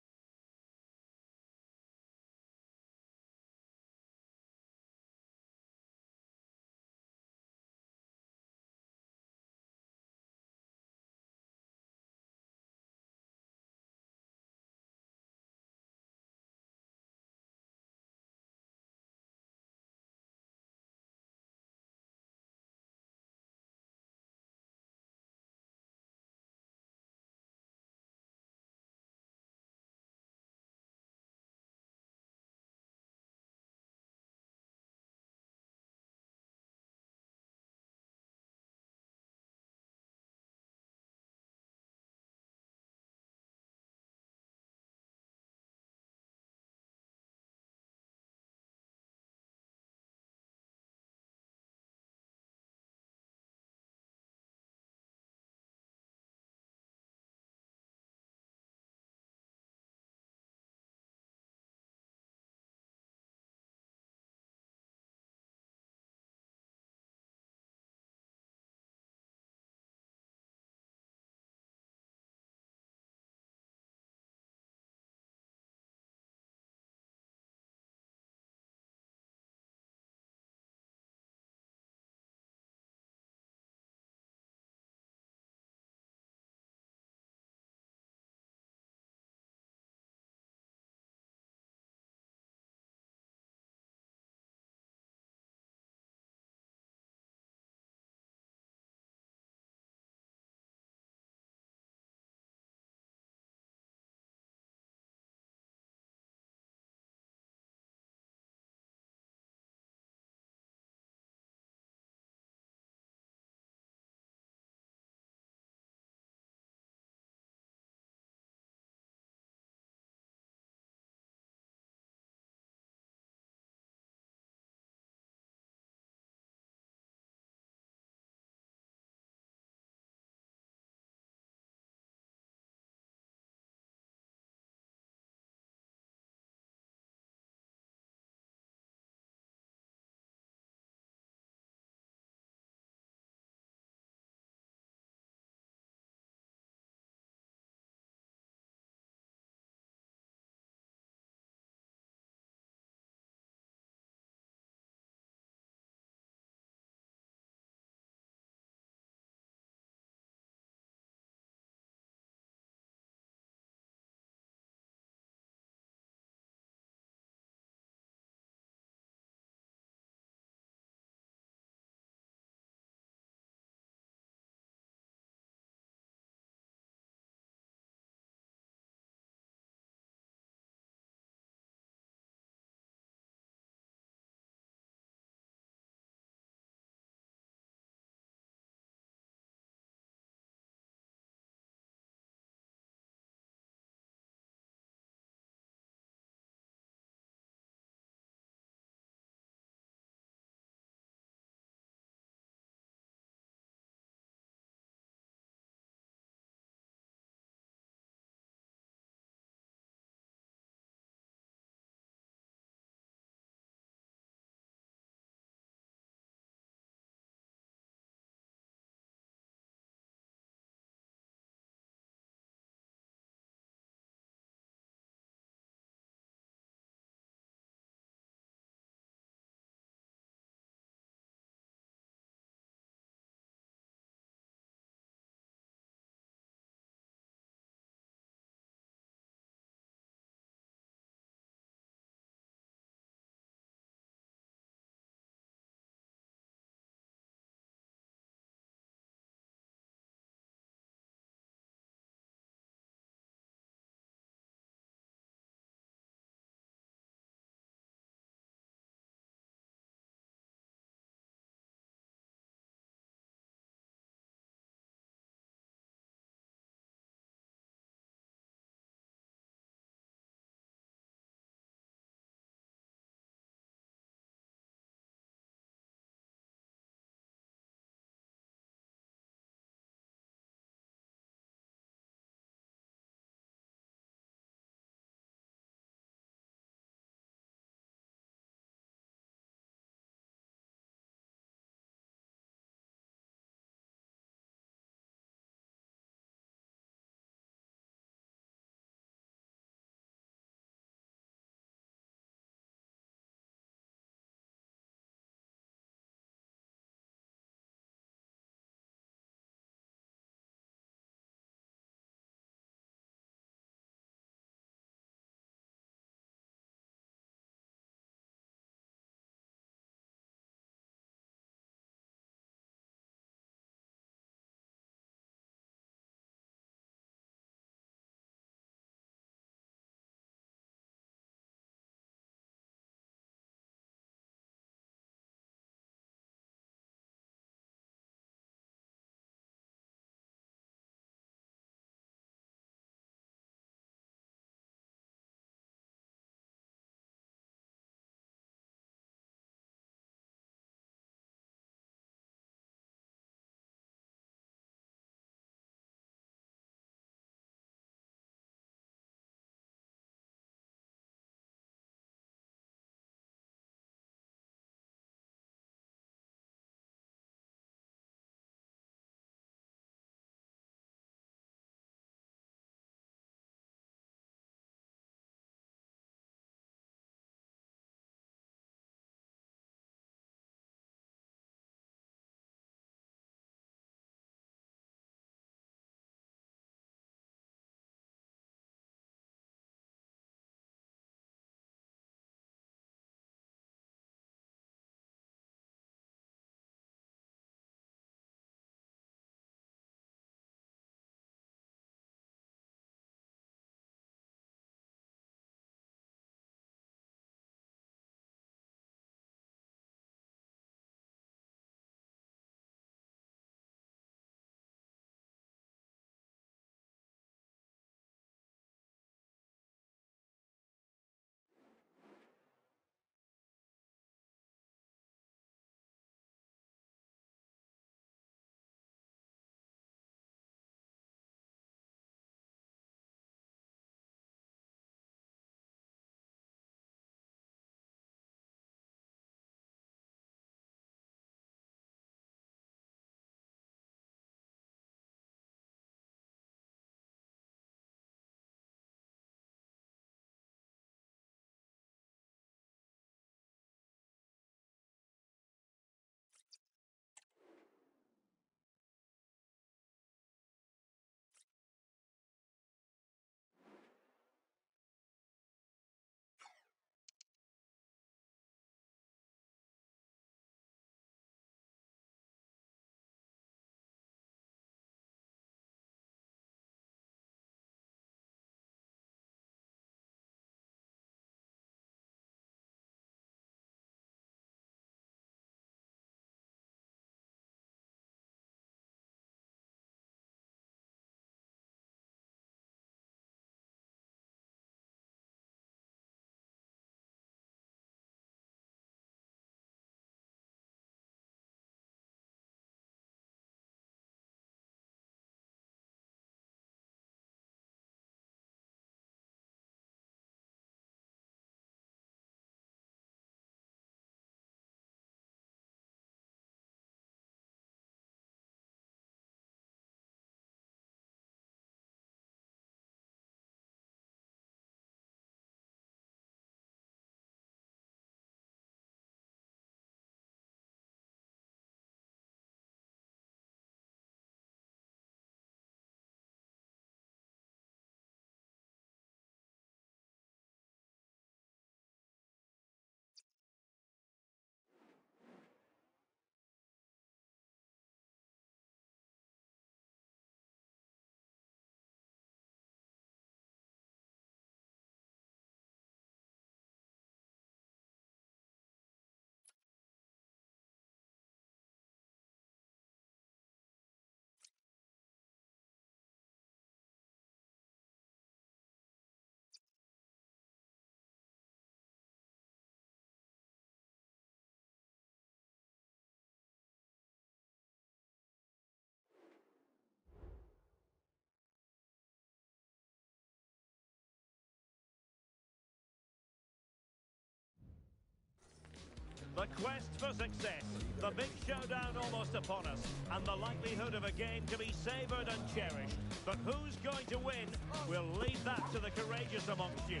The quest for success, the big showdown almost upon us, and the likelihood of a game to be savoured and cherished. But who's going to win? We'll leave that to the courageous amongst you.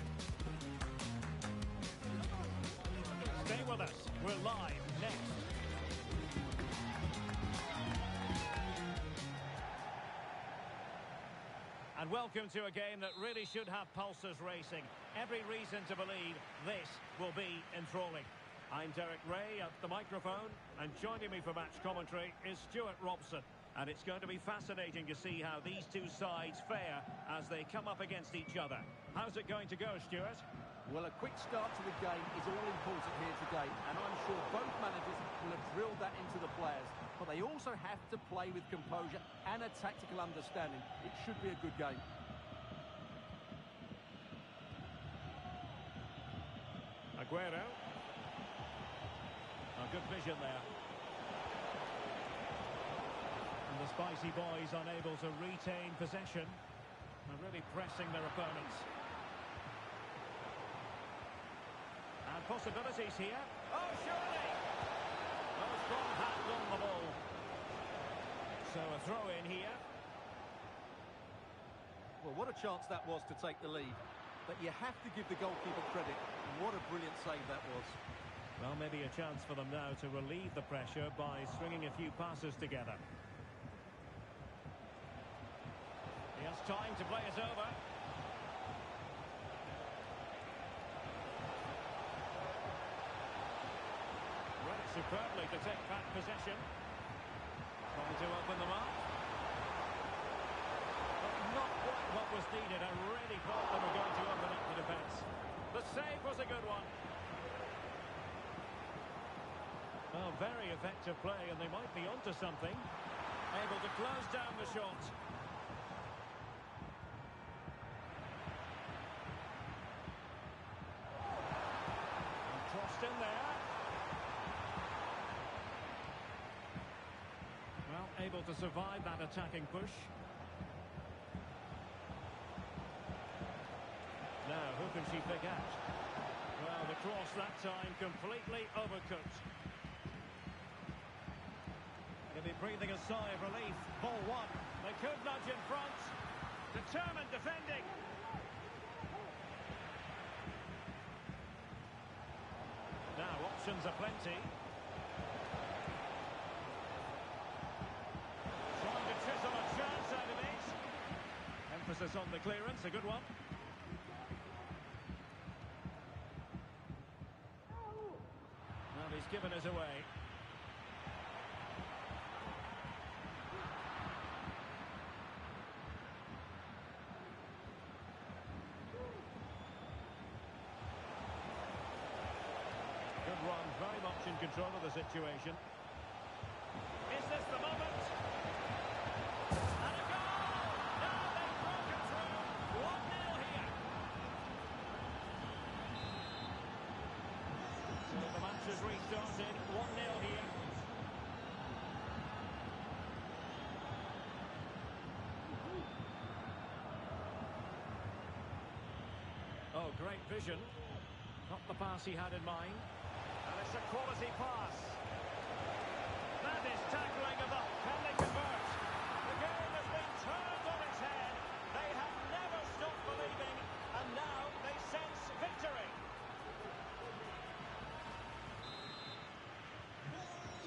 Stay with us. We're live next. And welcome to a game that really should have pulses racing. Every reason to believe this will be enthralling. I'm Derek Ray at the microphone, and joining me for match commentary is Stuart Robson. And it's going to be fascinating to see how these two sides fare as they come up against each other. How's it going to go, Stuart? Well, a quick start to the game is all important here today, and I'm sure both managers will have drilled that into the players. But they also have to play with composure and a tactical understanding. It should be a good game. Aguero. A good vision there. And the Spicy Boys unable to retain possession. They're really pressing their opponents. And possibilities here. Oh, surely! Well, a strong hand on the ball. So a throw in here. Well, what a chance that was to take the lead. But you have to give the goalkeeper credit. And what a brilliant save that was. Well, maybe a chance for them now to relieve the pressure by stringing a few passes together. He has time to play it over. Read it superbly to take back possession. Trying to open them up. But not quite what was needed. I really thought they were going to open up the defence. The save was a good one. Oh, very effective play, and they might be onto something. Able to close down the shot. And crossed in there. Well, able to survive that attacking push. Now, who can she pick out? Well, the cross that time completely overcooked. He'll be breathing a sigh of relief. Ball one. They could nudge in front. Determined defending. Now options are plenty. Trying to chisel a chance out of it. Emphasis on the clearance. A good one. Well, he's given us away. Good run, very much in control of the situation. Is this the moment? And a goal! Now they've broken through. 1-0 here. So the match has restarted. 1-0 here. Oh, great vision. Not the pass he had in mind. And it's a quality pass. That is tackling of the... Can they convert? The game has been turned on its head. They have never stopped believing, and now they sense victory.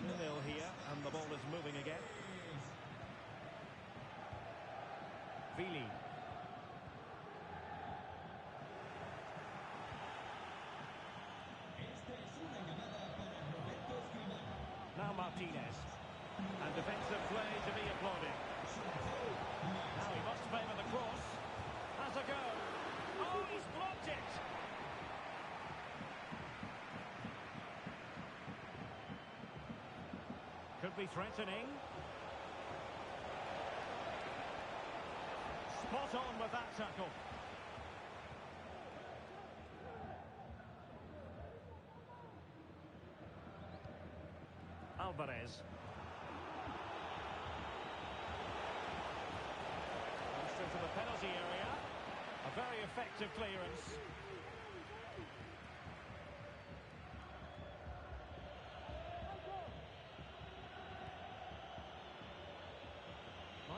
2-0 here, and the ball is moving again. Vili. Now Martinez. And defensive play to be applauded. Now he must favour the cross. Has a go. Oh, he's blocked it. Could be threatening. Spot on with that tackle. Alvarez. Comes into the penalty area. A very effective clearance.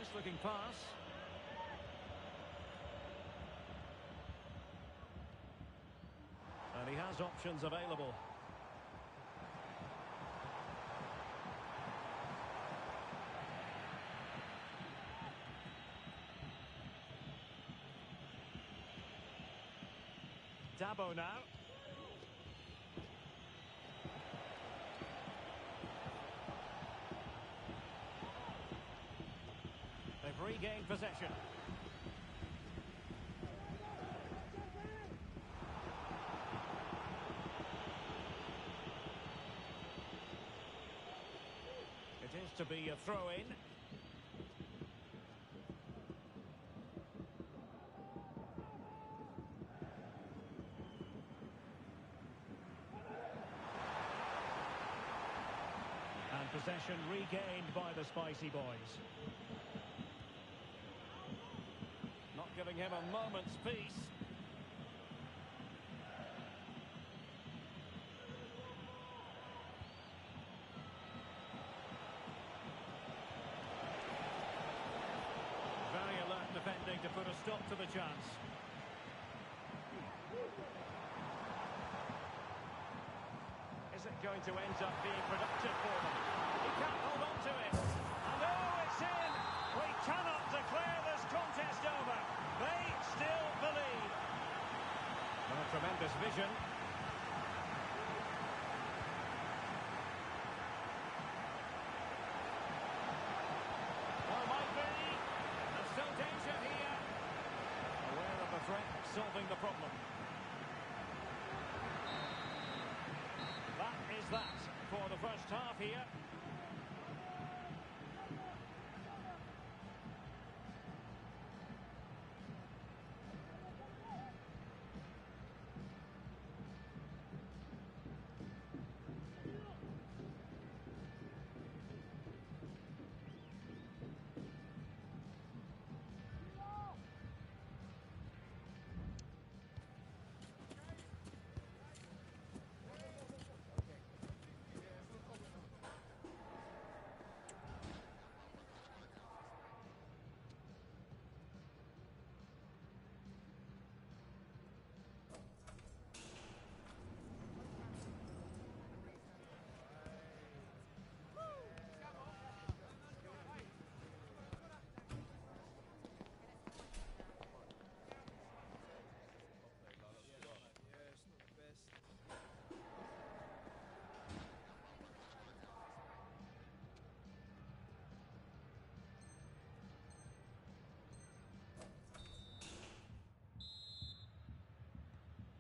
Nice looking pass. And he has options available. Dabo now. They've regained possession. It is to be a throw-in. And possession regained by the Spicy Boys. Not giving him a moment's peace. Very alert defending to put a stop to the chance. Is it going to end up being productive for them? He can't hold on to it. And oh, it's in! We cannot declare this contest over. They still believe. And a tremendous vision. Well, might be. There's still danger here. Aware of the threat, solving the problem. That is that for the first half here.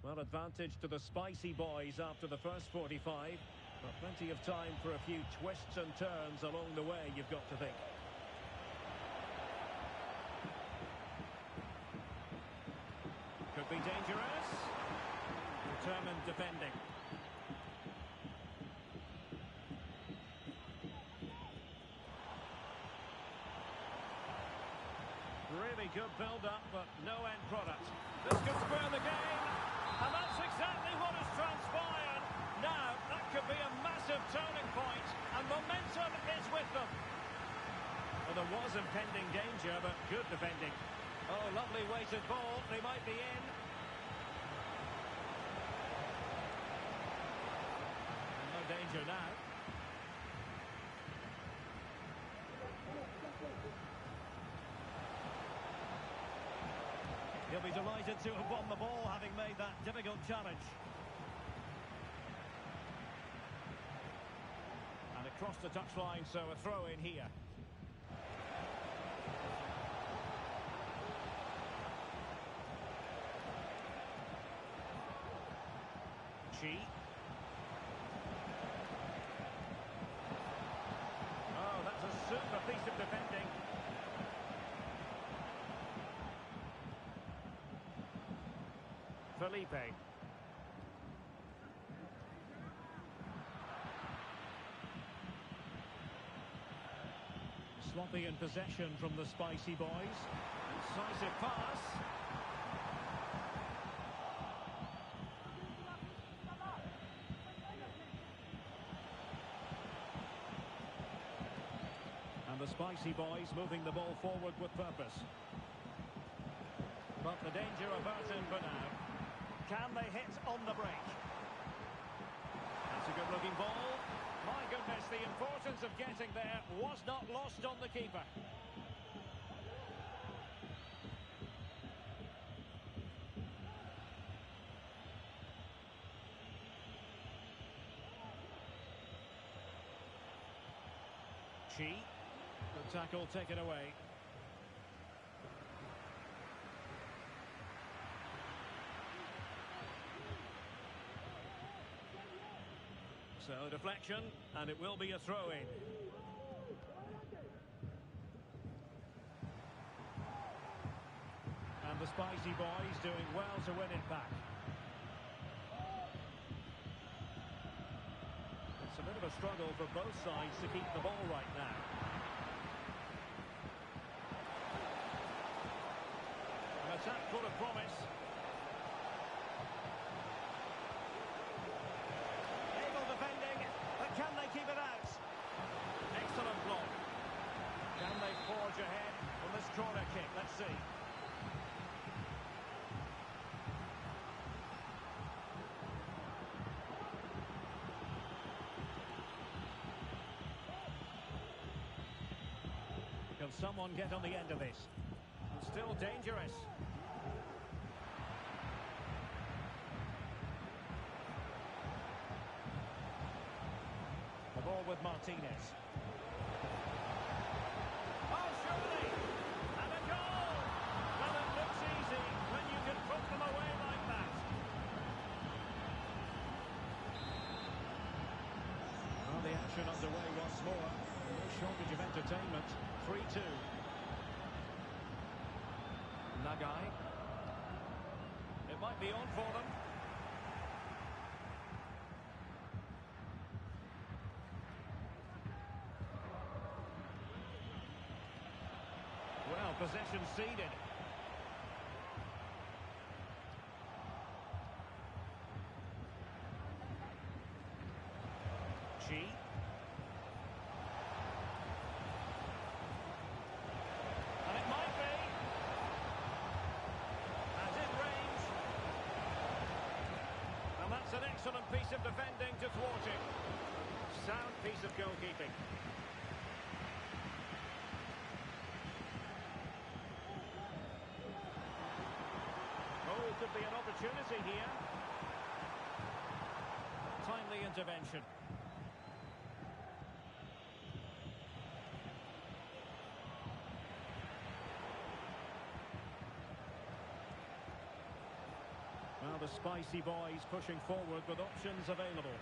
Well, advantage to the Spicy Boys after the first 45. But plenty of time for a few twists and turns along the way, you've got to think. Could be dangerous. Determined defending. Really good build-up, but no end product. This could spur the game. And that's exactly what has transpired. Now, that could be a massive turning point, and momentum is with them. Well, there was impending danger, but good defending. Oh, lovely weighted ball. They might be in. And no danger now. He'll be delighted to have won the ball, having made that difficult challenge. And across the touchline, so a throw in here. Chi. Oh, that's a super piece of defending. Felipe. Sloppy in possession from the Spicy Boys. Incisive pass. And the spicy boys moving the ball forward with purpose. But the danger averted for now. Can they hit on the break? That's a good-looking ball. My goodness, the importance of getting there was not lost on the keeper. Good tackle taken away. So deflection, and it will be a throw-in. And the spicy boys doing well to win it back. It's a bit of a struggle for both sides to keep the ball right now. An attack full of promise. Able defending, but can they keep it out? Excellent block. Can they forge ahead from this corner kick? Let's see. Can someone get on the end of this? Still dangerous. The ball with Martinez. Oh, surely! And a goal! Well, it looks easy when you can put them away like that. Well, the action underway once more. No shortage of entertainment. 3-2. Nagai. It might be on for them. Well, possession ceded. Chi. And it might be. And in range. And that's an excellent piece of defending to thwart it. Sound piece of goalkeeping. Oh, could be an opportunity here. Timely intervention. Well, the spicy boys pushing forward with options available.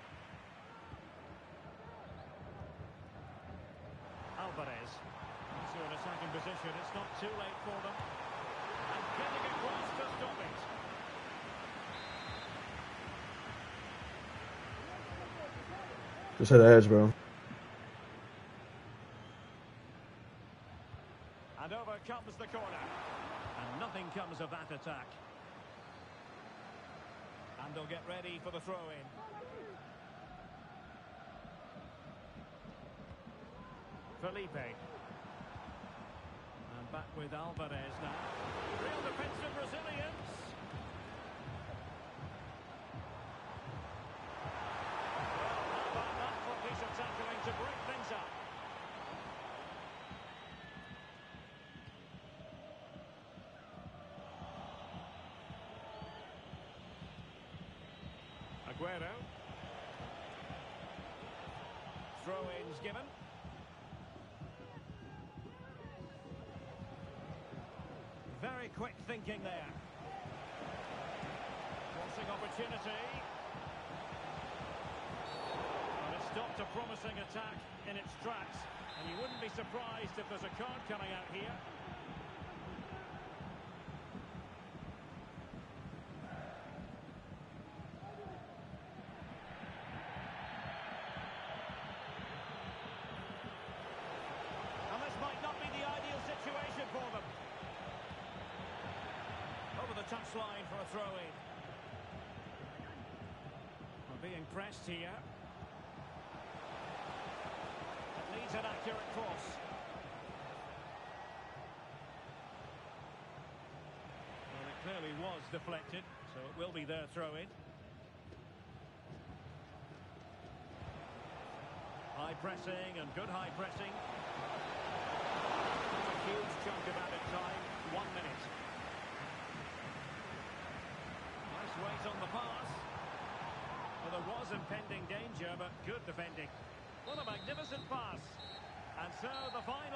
Alvarez. Into an attacking position. It's not too late for them. And getting across to stop it. Just hit the edge, bro. And over comes the corner. And nothing comes of that attack. And they'll get ready for the throw-in. Felipe. And back with Alvarez now. Real defensive resilience. Well, how about that for a piece of tackling to break things up? Aguero. Throw-ins given. Very quick thinking there. Crossing opportunity. And it stopped a promising attack in its tracks. And you wouldn't be surprised if there's a card coming out here. And this might not be the ideal situation for them. Over the touchline for a throw-in. We're being pressed here. It needs an accurate cross. Well, he was deflected, so it will be their throw-in. High pressing and good high pressing. Not a huge chunk of added time. 1 minute. Nice weight on the pass. Well, there was impending danger, but good defending. What a magnificent pass. And so the final...